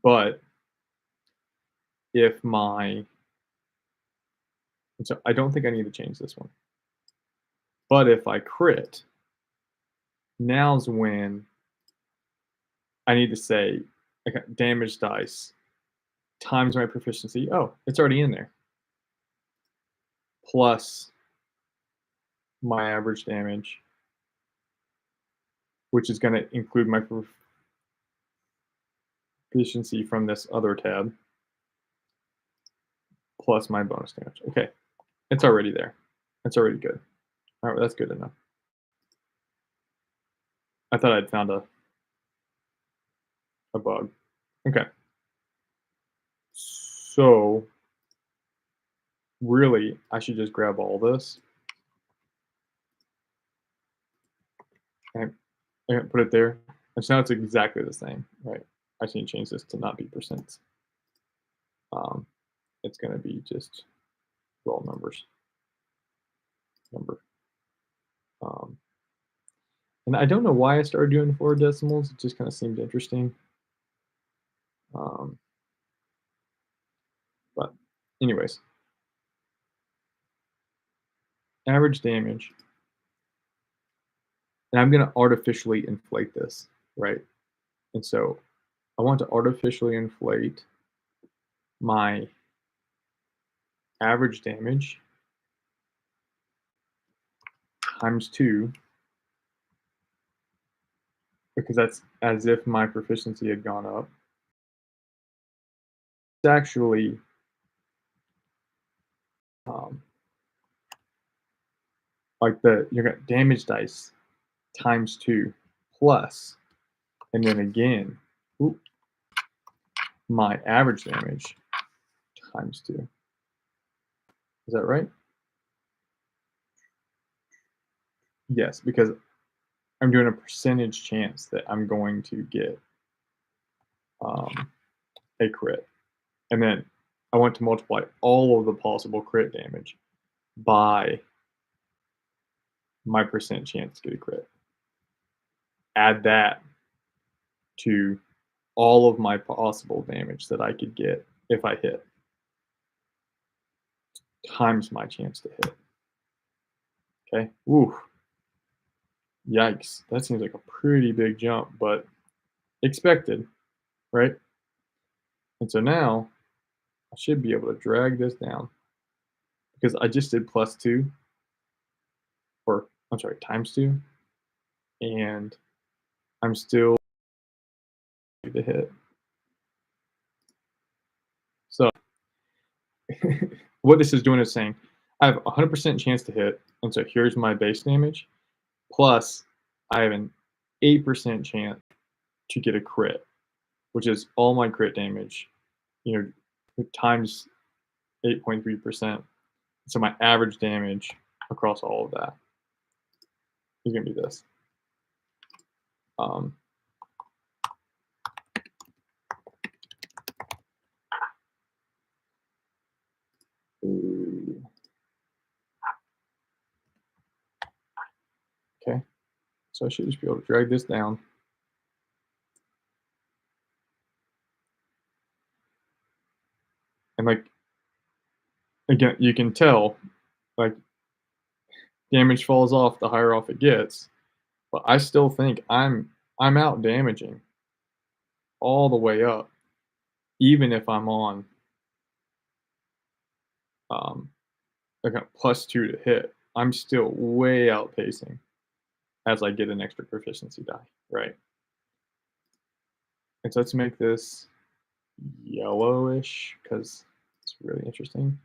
S1: but if my, so I don't think I need to change this one. But if I crit, now's when I need to say okay, damage dice times my proficiency. Oh, it's already in there. Plus my average damage, which is going to include my proficiency from this other tab plus my bonus damage. Okay, it's already there. It's already good. All right, that's good enough. I thought I'd found a bug. Okay. So really, I should just grab all this and put it there. And so now it's exactly the same, right? I just need to change this to not be percents. It's going to be just raw numbers. Number. And I don't know why I started doing 4 decimals. It just kind of seemed interesting. But anyways, average damage. And I'm going to artificially inflate this, right? And so I want to artificially inflate my average damage times 2, because that's as if my proficiency had gone up. It's actually like you're going to damage dice times 2 plus, and then again, my average damage times 2. Is that right? Yes, because I'm doing a percentage chance that I'm going to get a crit. And then I want to multiply all of the possible crit damage by my percent chance to get a crit. Add that to all of my possible damage that I could get if I hit, times my chance to hit. Okay. Ooh. Yikes. That seems like a pretty big jump, but expected, right? And so now I should be able to drag this down because I just did +2, or I'm sorry, times 2, and I'm still to hit. So what this is doing is saying I have a 100% chance to hit, and so here's my base damage, plus I have an 8% chance to get a crit, which is all my crit damage, times 8.3%. So my average damage across all of that is going to be this. Okay, so I should just be able to drag this down. And like, again, you can tell, like, damage falls off the higher off it gets, but I still think I'm out damaging all the way up, even if I'm on like a +2 to hit. I'm still way outpacing as I get an extra proficiency die, right? And so let's make this yellowish because it's really interesting.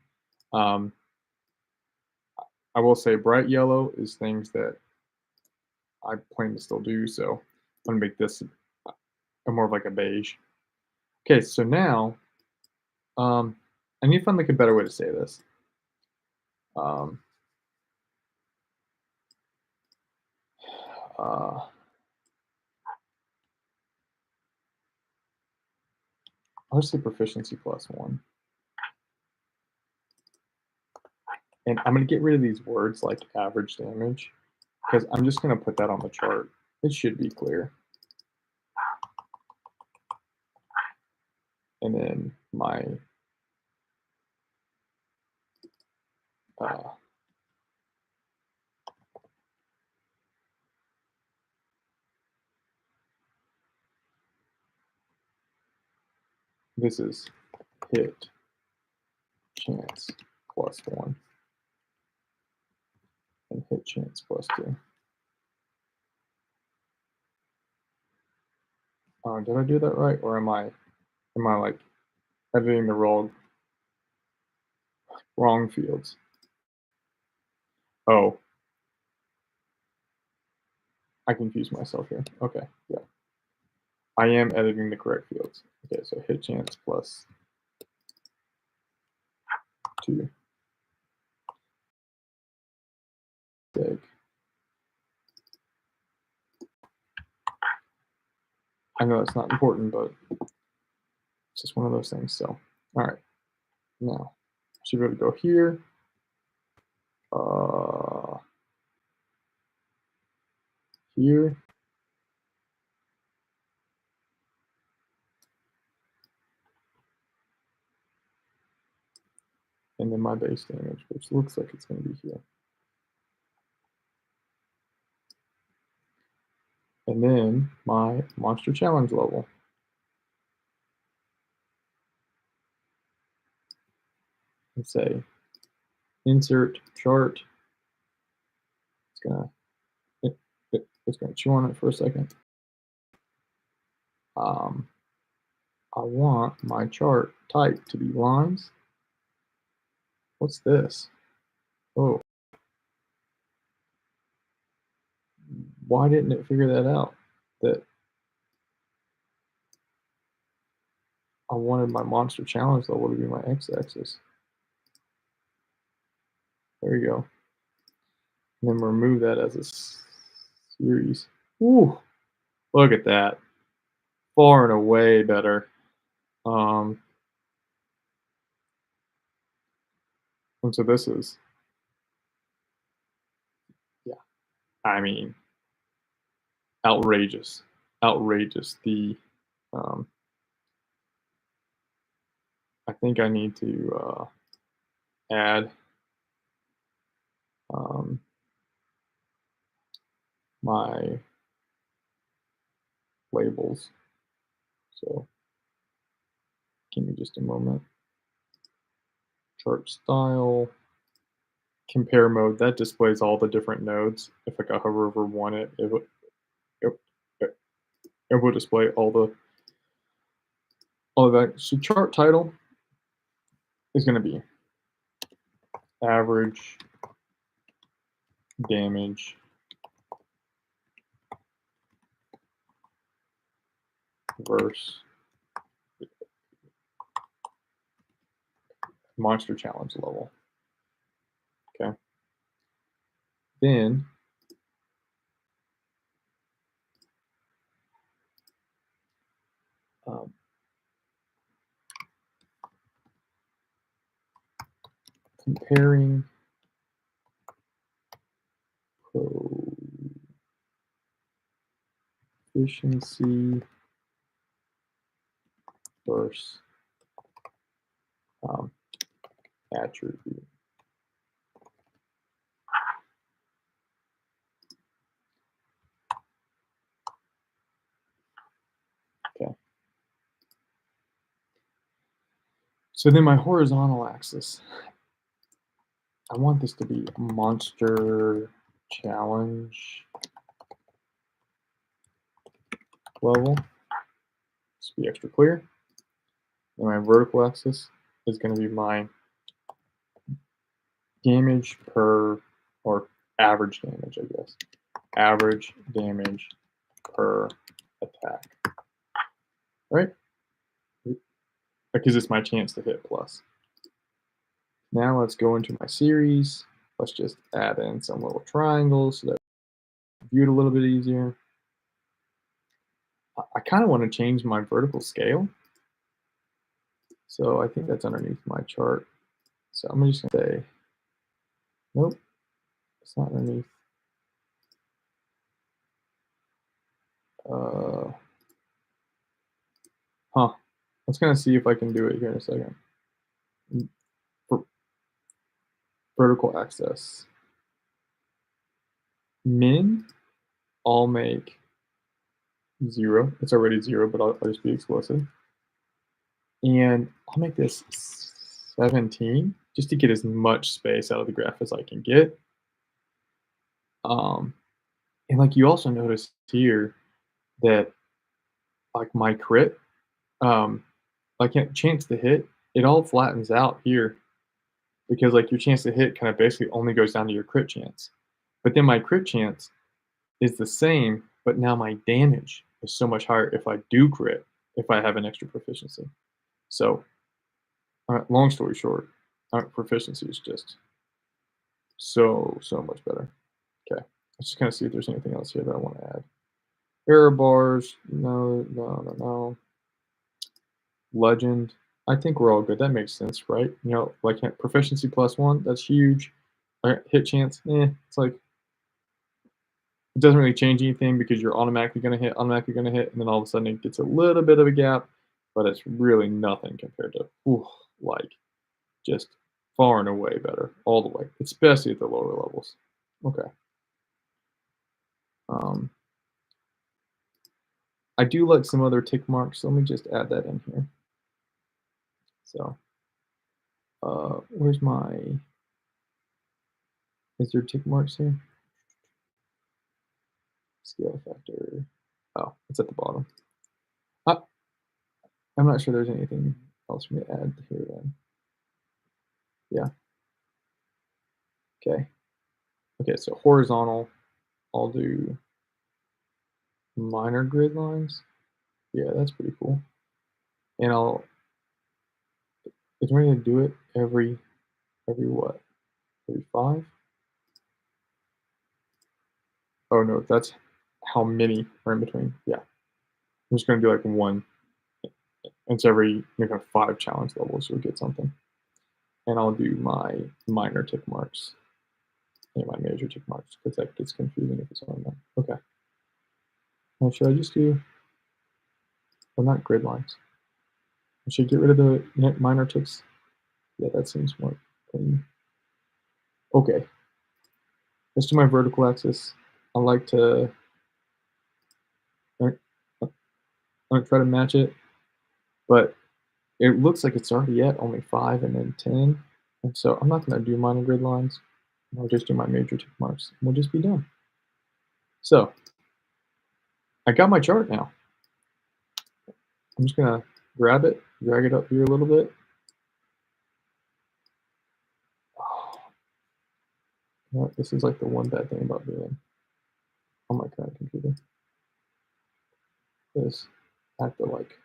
S1: I will say bright yellow is things that I plan to still do, so I'm gonna make this more of like a beige. Okay, so now I need to find like a better way to say this. I'll just say proficiency +1. And I'm going to get rid of these words like average damage because I'm just going to put that on the chart. It should be clear. And then my this is hit chance +1 and hit chance +2. Did I do that right, or am I am I like editing the wrong fields? Oh, I confused myself here. Okay, yeah. I am editing the correct fields. Okay, so hit chance plus 2. Dig. I know it's not important, but it's just one of those things. So, all right, now I should be able to go here. Here. And then my base damage, which looks like it's going to be here. And then my monster challenge level. And say insert chart. It's gonna chew on it for a second. I want my chart type to be lines. What's this? Oh, why didn't it figure that out? That I wanted my monster challenge level to be my x-axis. There you go. And then remove that as a series. Ooh, look at that. Far and away better. And so this is, yeah, I mean, outrageous. Outrageous. Um, I think I need to add um, my labels. So give me just a moment. Chart style, compare mode, that displays all the different nodes. If like I hover over one, it will display all of that. So chart title is going to be average damage versus monster challenge level. Okay. Then comparing proficiency versus attribute. Okay. So then my horizontal axis, I want this to be a monster challenge level. Just be extra clear. And my vertical axis is going to be my damage per, or average damage, I guess. Average damage per attack. Right? Because it's my chance to hit plus. Now let's go into my series. Let's just add in some little triangles so that I view it a little bit easier. I kind of want to change my vertical scale. So I think that's underneath my chart. So I'm just going to say, nope, it's not underneath. Let's kind of see if I can do it here in a second. Vertical axis. Min, I'll make 0. It's already 0, but I'll just be explicit. And I'll make this 17 just to get as much space out of the graph as I can get. And like you also notice here that like my crit, like chance to hit, it all flattens out here because like your chance to hit kind of basically only goes down to your crit chance. But then my crit chance is the same, but now my damage is so much higher if I do crit, if I have an extra proficiency. So, long story short, proficiency is just so much better. Okay, let's just kind of see if there's anything else here that I want to add. Error bars, no. Legend, I think we're all good. That makes sense, right? You know, like proficiency +1, that's huge. Hit chance, it's like it doesn't really change anything because you're automatically going to hit, and then all of a sudden it gets a little bit of a gap, but it's really nothing compared to, like, just far and away better, all the way, especially at the lower levels. Okay. Um, I do like some other tick marks, so let me just add that in here. So, where's my, is there tick marks here? Scale factor. Oh, it's at the bottom. I'm not sure there's anything else for me to add here then. Yeah. Okay. Okay, so horizontal, I'll do minor grid lines. Yeah, that's pretty cool. And is there any to do it every what? Every 5? Oh no, that's how many are in between. Yeah. I'm just gonna do like one. It's every 5 challenge levels you'll get something. And I'll do my minor tick marks and my major tick marks because that gets confusing if it's on there. Okay. Now should I just do, well, not grid lines. I should get rid of the minor ticks. Yeah, that seems more clean. Okay. Let's do my vertical axis. I like to try to match it, but it looks like it's already at only 5 and then 10. And so I'm not going to do minor grid lines. I'll just do my major tick marks. And we'll just be done. So I got my chart now. I'm just going to grab it, drag it up here a little bit. Oh, this is like the one bad thing about being on my current computer. Is I have to like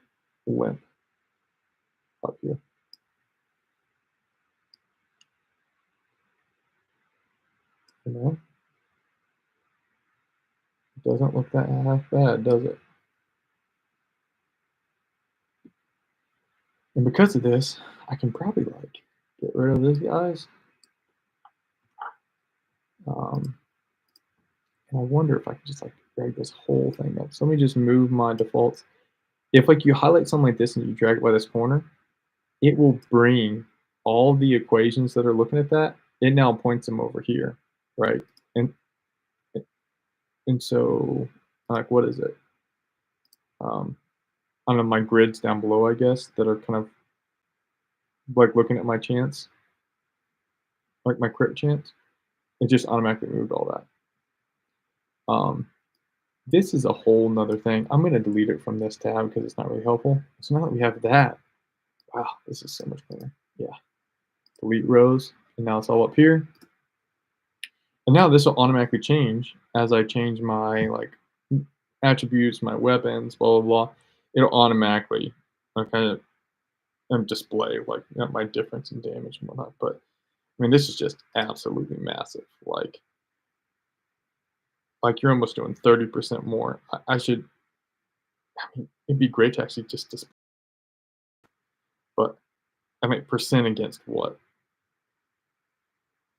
S1: limp up here. You know? It doesn't look that half bad, does it? And because of this, I can probably like get rid of these guys. And I wonder if I could just like drag this whole thing up. So let me just move my defaults. If like you highlight something like this and you drag it by this corner, it will bring all the equations that are looking at that. It now points them over here, right? And and so like what is it? I don't know, my grids down below, I guess, that are kind of like looking at my chance, like my crit chance. It just automatically moved all that. This is a whole nother thing. I'm going to delete it from this tab because it's not really helpful. So now that we have that, wow, this is so much cleaner. Yeah. Delete rows. And now it's all up here. And now this will automatically change as I change my like attributes, my weapons, blah, blah, blah. It'll automatically kind of display like my difference in damage and whatnot. But I mean, this is just absolutely massive. Like you're almost doing 30% more. I mean, it'd be great to actually just display, but I mean, percent against what?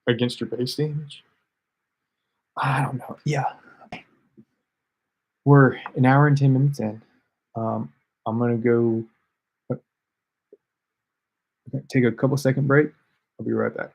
S1: Against your base damage? I don't know. Yeah. We're an hour and 10 minutes in. I'm going to go take a couple second break. I'll be right back.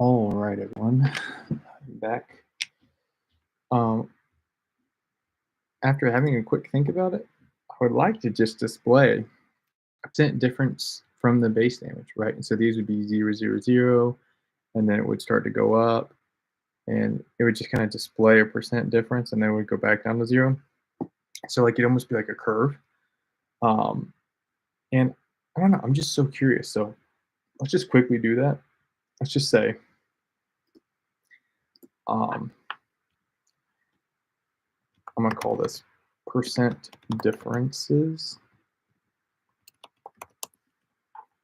S1: All right, everyone, back. Um, After having a quick think about it, I would like to just display a percent difference from the base damage, right? And so these would be 0, 0, 0, and then it would start to go up, and it would just kind of display a percent difference, and then it would go back down to 0. So like it'd almost be like a curve. Um, and I don't know, I'm just so curious. So let's just quickly do that. Let's just say, um, I'm gonna call this percent differences,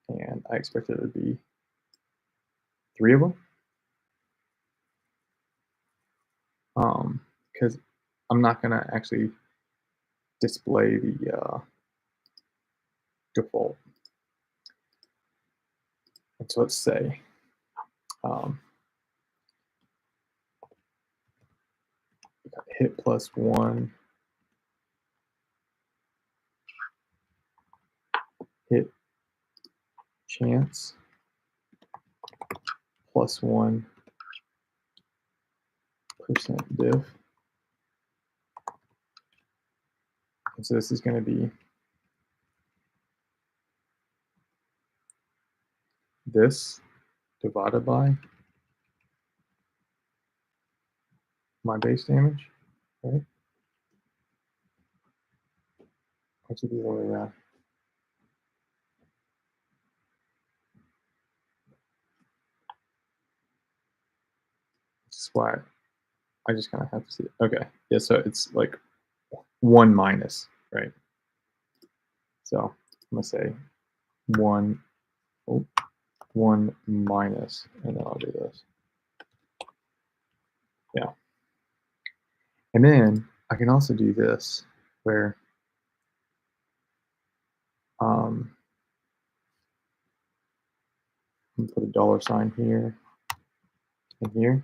S1: and I expect it to be 3 of them. Because I'm not gonna actually display the default. And so let's say um, hit +1, hit chance +1% diff. And so this is going to be this divided by my base damage, right? Or to be the other way around. This is why I just kind of have to see it. Okay, yeah, so it's like 1 minus, right? So I'm gonna say 1, oh, 1 minus, and then I'll do this. Yeah. And then I can also do this where I'm gonna put a $sign here and here.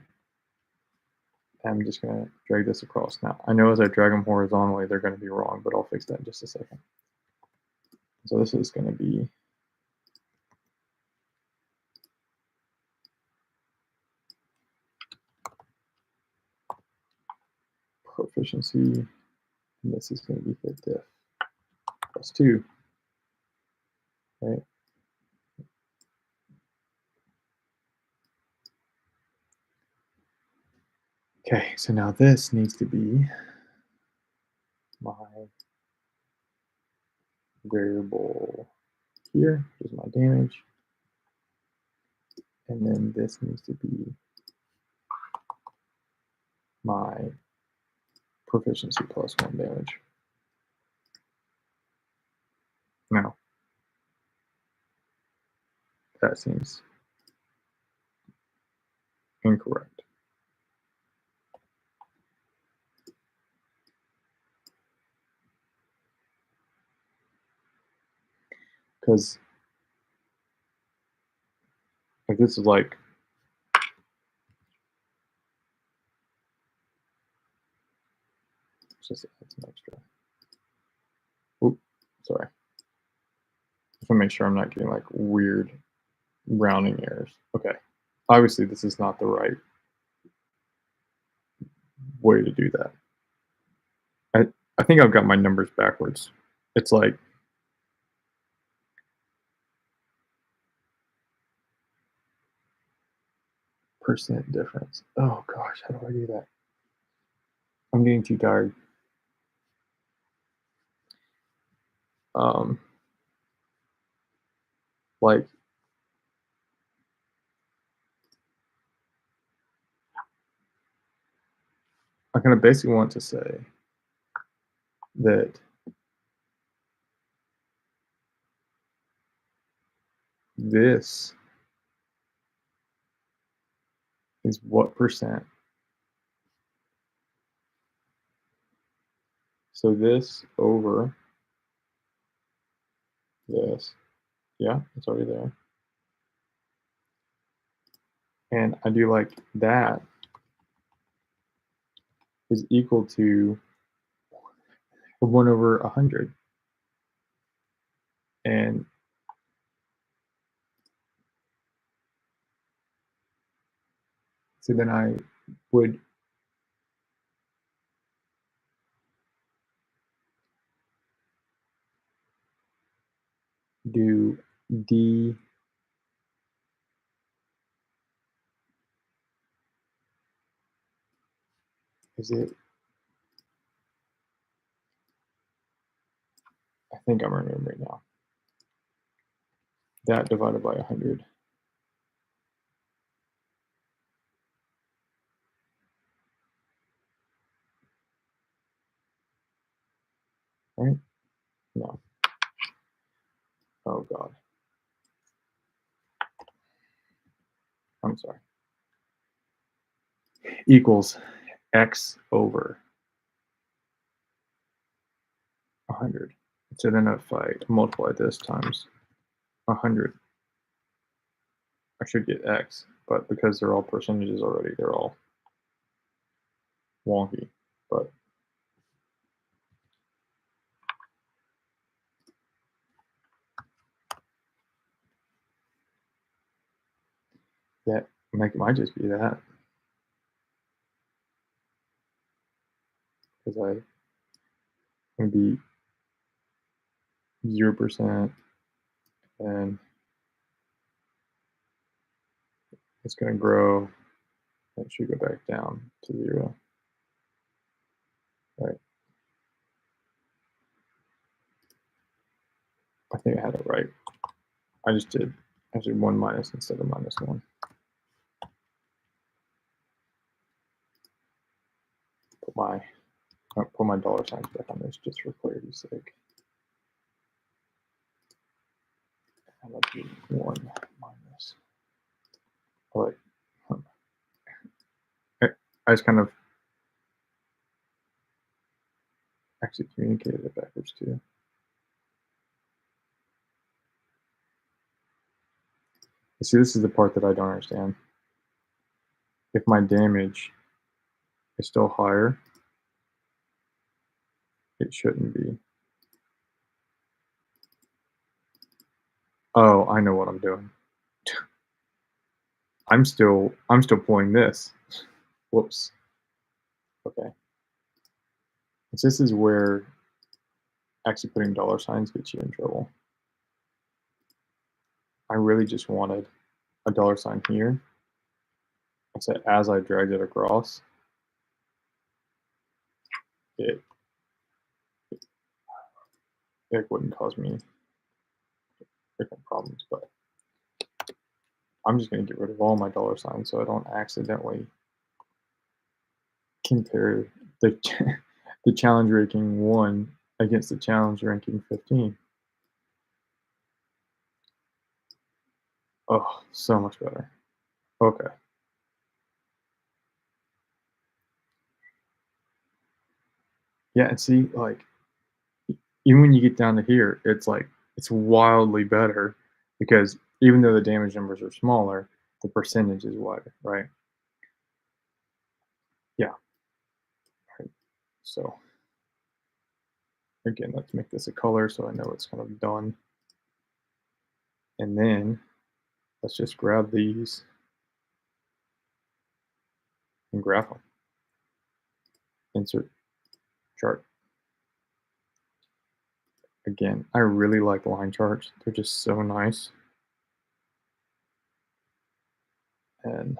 S1: I'm just gonna drag this across. Now, I know as I drag them horizontally, they're gonna be wrong, but I'll fix that in just a second. So this is gonna be proficiency, and this is gonna be hit diff +2, right? Okay, so now this needs to be my variable here, which is my damage. And then this needs to be my proficiency +1 damage. Now, that seems incorrect. Because if this is like just add some extra. Oop, sorry. Just want to make sure I'm not getting like weird rounding errors. Okay. Obviously, this is not the right way to do that. I think I've got my numbers backwards. It's like percent difference. Oh gosh, how do I do that? I'm getting too tired. Um, like I kind of basically want to say that this is what percent. So this over this, yeah, it's already there. And I do like that is equal to 1 over 100. And So then I would do D is it? I think I'm remembering now. That divided by 100. Right? No. Oh God. I'm sorry. Equals X over 100. So then if I multiply this times 100, I should get X, but because they're all percentages already, they're all wonky. But that might just be that, because I'm going to be 0%, and it's going to grow. It should go back down to 0. Right. I think I had it right. I just did actually 1 minus instead of -1. Put my dollar signs back on this just for clarity's sake. And that'd be 1 minus. All right. I just kind of actually communicated it backwards too. You see, this is the part that I don't understand. If my damage is still higher, it shouldn't be. Oh, I know what I'm doing. I'm still pulling this. Whoops. Okay. So this is where actually putting dollar signs gets you in trouble. I really just wanted a dollar sign here. So as I dragged it across, it wouldn't cause me different problems, but I'm just going to get rid of all my dollar signs so I don't accidentally compare the the challenge ranking 1 against the challenge ranking 15. Oh, so much better. Okay. Yeah, and see, like, even when you get down to here, it's wildly better because even though the damage numbers are smaller, the percentage is wider, right? Yeah. Right. So again, let's make this a color so I know it's kind of done. And then let's just grab these and graph them. Insert chart. Again, I really like line charts. They're just so nice. And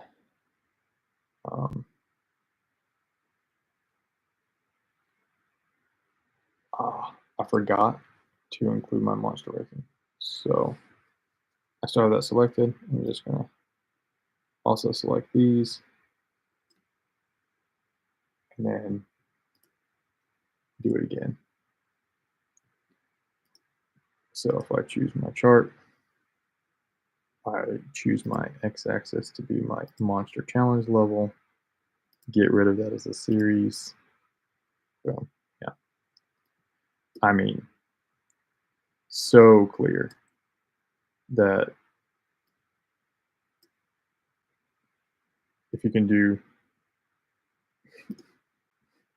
S1: I forgot to include my monster ranking. So I still have that selected. I'm just gonna also select these and then do it again. So if I choose my chart, I choose my x-axis to be my monster challenge level, get rid of that as a series. Well, yeah. I mean, so clear that if you can do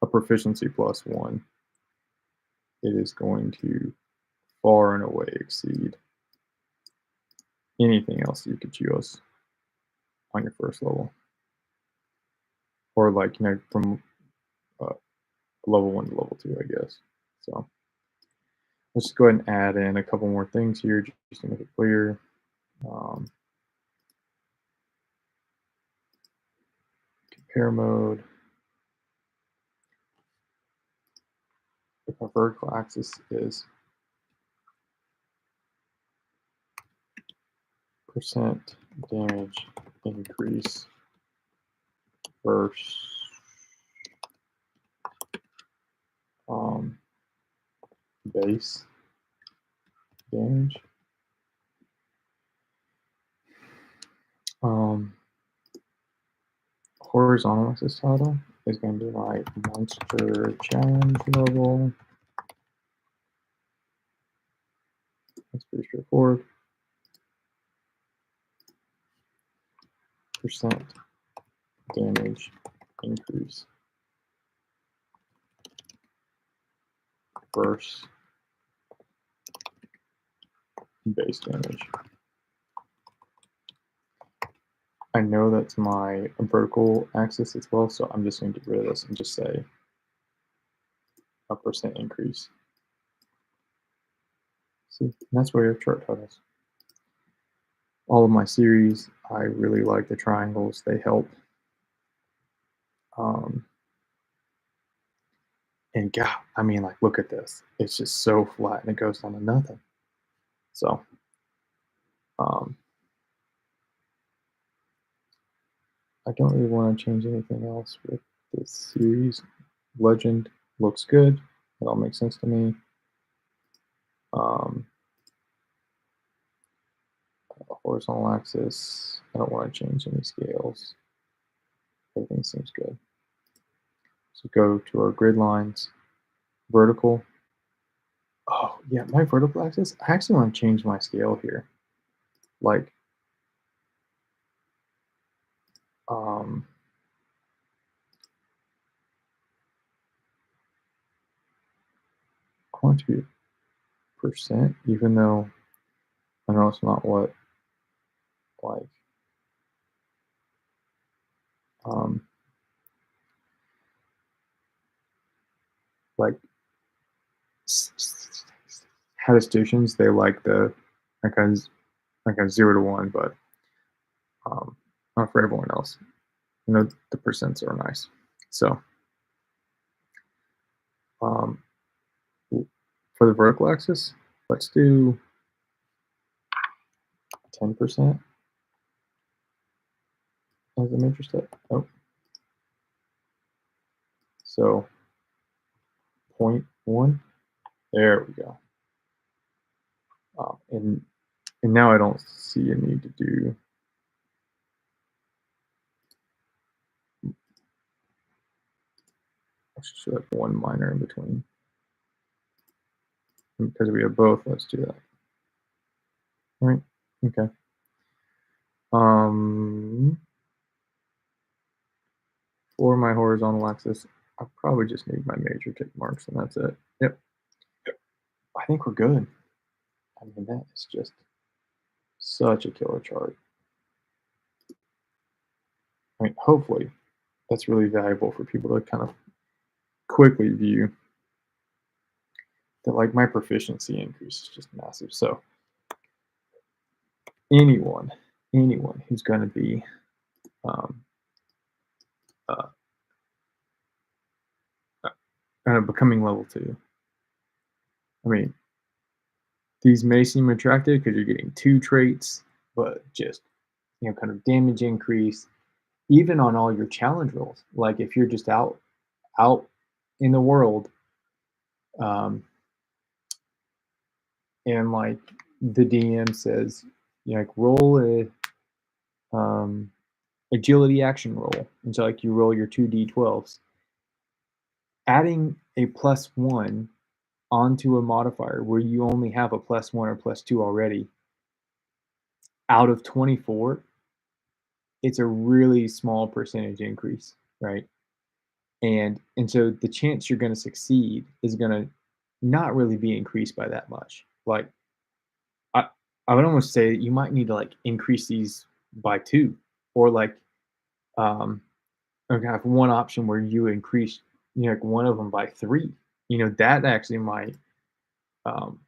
S1: a proficiency +1, it is going to far and away exceed anything else you could choose on your first level. or like from level 1 to level 2, I guess. So let's go ahead and add in a couple more things here just to make it clear. Um, Compare mode. If our vertical axis is percent damage increase versus base damage. Horizontal axis title is going to be like monster challenge level. That's pretty straightforward. Percent damage increase versus base damage. I know that's my vertical axis as well, so I'm just going to get rid of this and just say a percent increase. See, and that's where you have chart titles. All of my series, I really like the triangles. They help. And God, I mean, like, look at this. It's just so flat and it goes down to nothing. So, I don't really want to change anything else with this series. Legend looks good. It all makes sense to me. Horizontal axis, I don't want to change any scales. Everything seems good. So go to our grid lines, vertical. Oh yeah, my vertical axis, I actually want to change my scale here. Like, I want it to be percent, even though I know it's not what, like, like statisticians, they like the like a 0 to 1, but not for everyone else. The percents are nice. So for the vertical axis, let's do 10% as a major step. Oh, so 0.1. There we go. And now I don't see a need to do. Let's just have one minor in between. And because we have both, let's do that. All right. Okay. For my horizontal axis, I probably just need my major tick marks, and that's it. Yep. I think we're good. I mean, that is just such a killer chart. I mean, hopefully that's really valuable for people to kind of quickly view that, like, my proficiency increase is just massive. So anyone who's going to be uh, kind of becoming level 2, I mean, these may seem attractive because you're getting 2 traits, but just kind of damage increase, even on all your challenge rolls. Like if you're just out in the world, and like the DM says, like roll a agility action roll, and so like you roll your 2d12s, adding a +1 onto a modifier where you only have a +1 or +2 already out of 24, it's a really small percentage increase, right? And so the chance you're going to succeed is going to not really be increased by that much. Like I I would almost say you might need to like increase these by 2, or like have one option where you increase, like one of them by 3. That actually might um,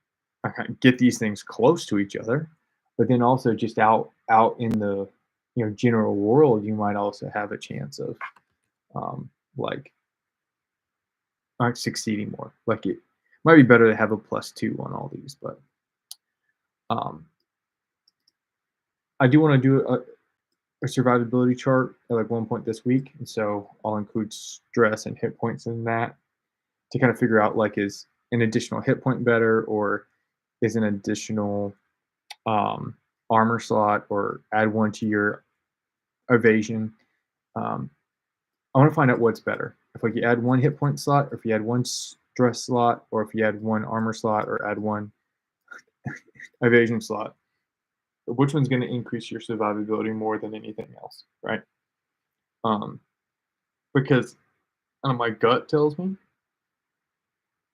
S1: get these things close to each other, but then also just out in the general world, you might also have a chance of um, like succeeding more. Like it might be better to have a +2 on all these, but um, I do want to do a survivability chart at like one point this week, and so I'll include stress and hit points in that to kind of figure out like is an additional hit point better or is an additional um, armor slot or add one to your evasion. Um, I want to find out what's better. If like you add one hit point slot, or if you add one stress slot, or if you add one armor slot, or add one evasion slot, which one's going to increase your survivability more than anything else, right? Um, because my gut tells me.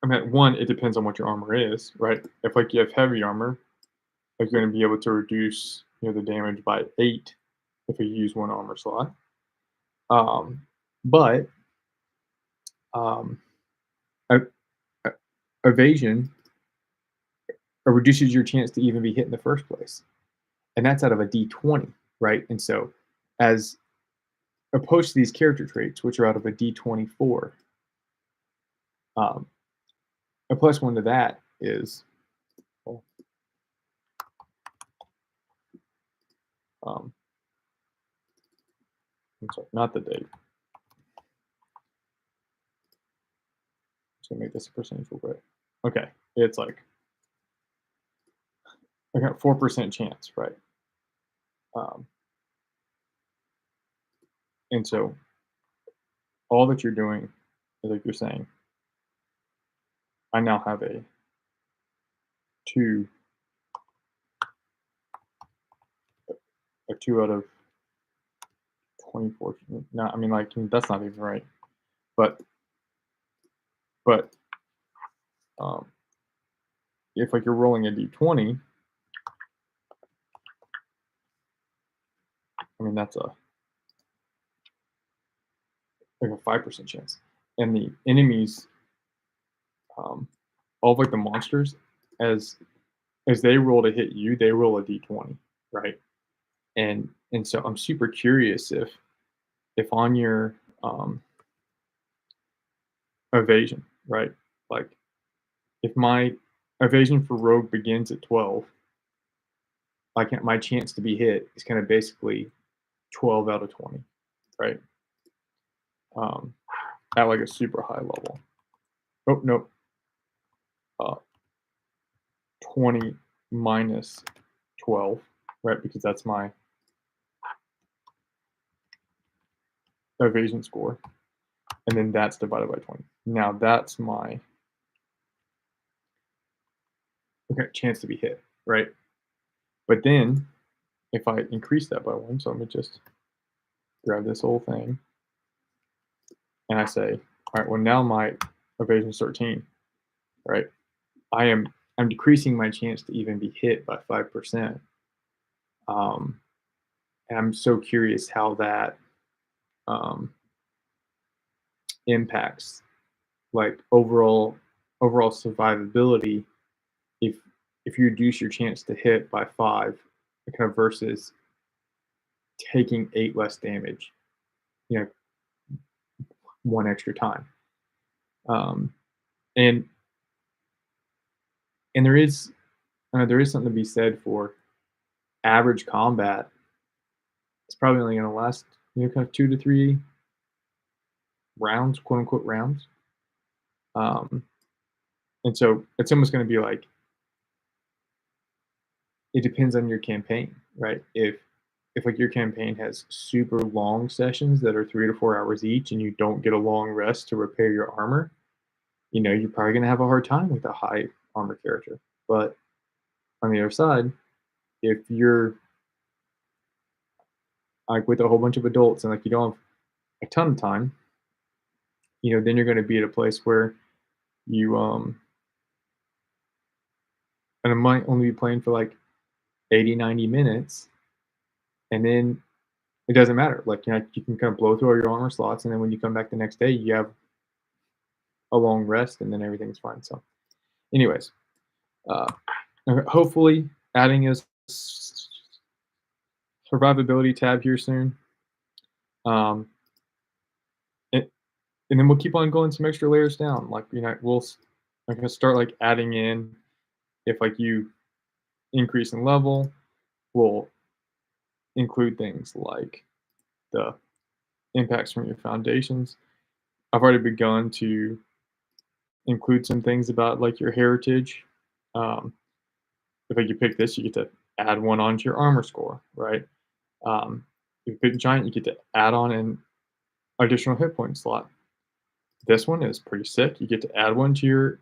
S1: I mean, one, it depends on what your armor is, right? If like you have heavy armor, like you're going to be able to reduce the damage by 8 if you use one armor slot. But um, e- e- evasion reduces your chance to even be hit in the first place, and that's out of a D20, right? And so, as opposed to these character traits, which are out of a D24, um, a +1 to that is, well, um, I'm sorry, not the date. Just gonna make this a percentage real quick. Okay, it's like I got 4% chance, right? Um, and so all that you're doing is like you're saying, I now have a 2, a 2 out of 24. No, I mean like that's not even right. But but um, if like you're rolling a d20, I mean that's a like a 5% chance, and the enemies, um, all of like the monsters, as they roll to hit you, they roll a d20, right? And so I'm super curious if on your evasion, right? Like if my evasion for rogue begins at 12, like my chance to be hit is kind of basically 12 out of 20, right? Um, at like a super high level. Oh no, 20 minus 12, right? Because that's my evasion score, and then that's divided by 20. Now that's my chance to be hit, right? But then if I increase that by 1, so let me just grab this whole thing, and I say, all right, well now my evasion's 13, right? I'm decreasing my chance to even be hit by 5%. Um, and I'm so curious how that um, impacts like overall survivability if you reduce your chance to hit by 5, kind of versus taking 8 less damage, you know, one extra time. Um, and there is something to be said for average combat. It's probably only going to last kind of 2 to 3 rounds, quote unquote rounds. Um, and so it's almost going to be like it depends on your campaign, right? If like your campaign has super long sessions that are 3 to 4 hours each, and you don't get a long rest to repair your armor, you're probably going to have a hard time with a high armor character. But on the other side, if you're like with a whole bunch of adults and like you don't have a ton of time, then you're going to be at a place where you and it might only be playing for like 80, 90 minutes, and then it doesn't matter. Like, you can kind of blow through all your armor slots, and then when you come back the next day, you have a long rest, and then everything's fine. So, anyways, uh, hopefully, adding a survivability tab here soon. Um, and, and then we'll keep on going some extra layers down. Like, I'm gonna start like adding in if like you increase in level, we'll include things like the impacts from your foundations. I've already begun to include some things about like your heritage. Um, if like you pick this, you get to add one onto your armor score, right? If you pick giant, you get to add on an additional hit point slot. This one is pretty sick. You get to add one to your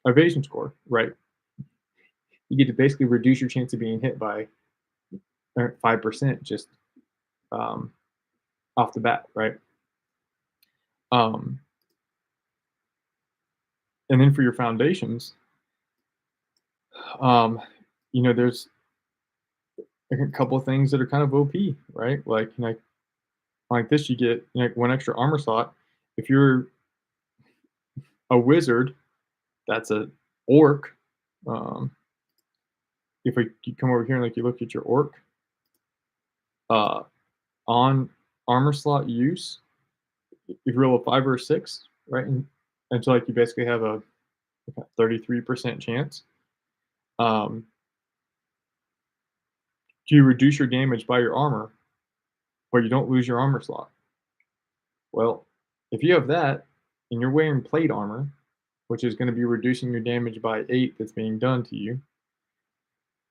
S1: evasion score, right? You get to basically reduce your chance of being hit by 5% just um, off the bat, right? Um, and then for your foundations, um, there's like a couple of things that are kind of OP, right? Like this, you get one extra armor slot. If you're a wizard, that's a orc. Um, if you come over here and like you look at your orc, uh, on armor slot use, if you roll a 5 or a 6, right, and so like you basically have a 33% chance. Um, you reduce your damage by your armor, but you don't lose your armor slot. Well, if you have that and you're wearing plate armor, which is going to be reducing your damage by 8 that's being done to you,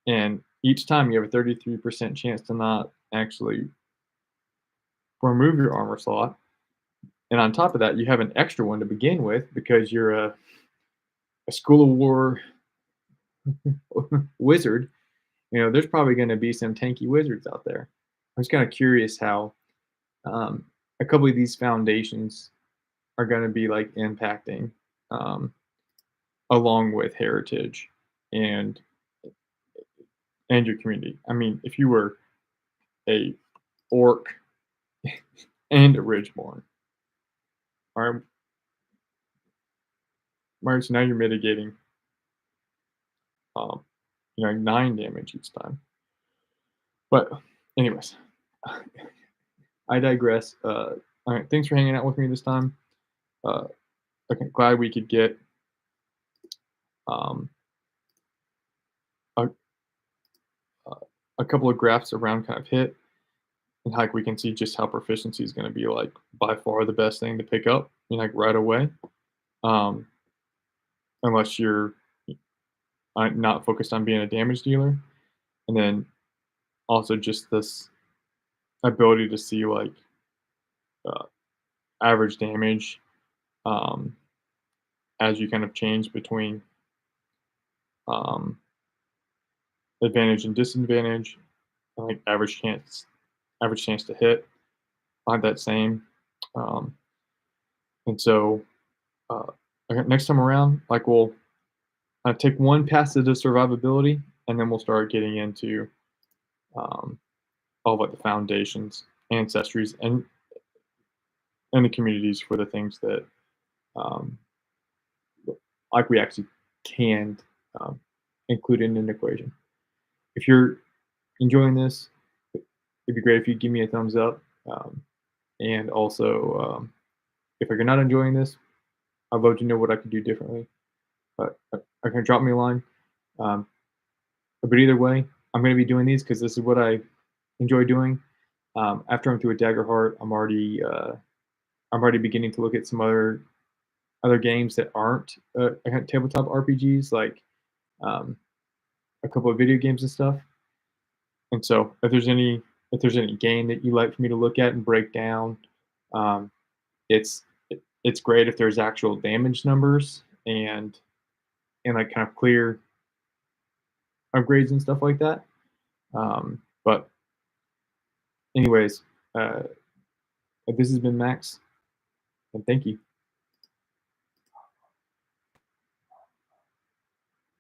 S1: and each time you have a 33% chance to not actually remove your armor slot. And on top of that, you have an extra one to begin with because you're a School of War wizard. There's probably going to be some tanky wizards out there. I was kind of curious how um, a couple of these foundations are going to be like impacting um, along with heritage and your community. I mean, if you were a orc and a ridgeborn, all right, so now you're mitigating, um, 9 damage each time. But, anyways, I digress. All right, thanks for hanging out with me this time. Uh, okay, glad we could get um, a, a couple of graphs around kind of hit, and like we can see just how proficiency is going to be like by far the best thing to pick up, like right away, um, unless you're not focused on being a damage dealer, and then also just this ability to see like uh, average damage um, as you kind of change between um, advantage and disadvantage, like average chance to hit, find that same. Um, and so uh, okay, next time around, like we'll take one pass into survivability, and then we'll start getting into um, all of the foundations, ancestries, and the communities for the things that um, like we actually can um, include in an equation. If you're enjoying this, it'd be great if you give me a thumbs up. And also, if you're not enjoying this, I'd love to know what I could do differently. But I can drop me a line. Um, but either way, I'm going to be doing these because this is what I enjoy doing. After I'm through a Daggerheart, I'm already beginning to look at some other games that aren't tabletop RPGs, like um, a couple of video games and stuff. And so, if there's any game that you like for me to look at and break down, um, it's great if there's actual damage numbers and like kind of clear upgrades and stuff like that. But anyways, uh, this has been Max, and thank you.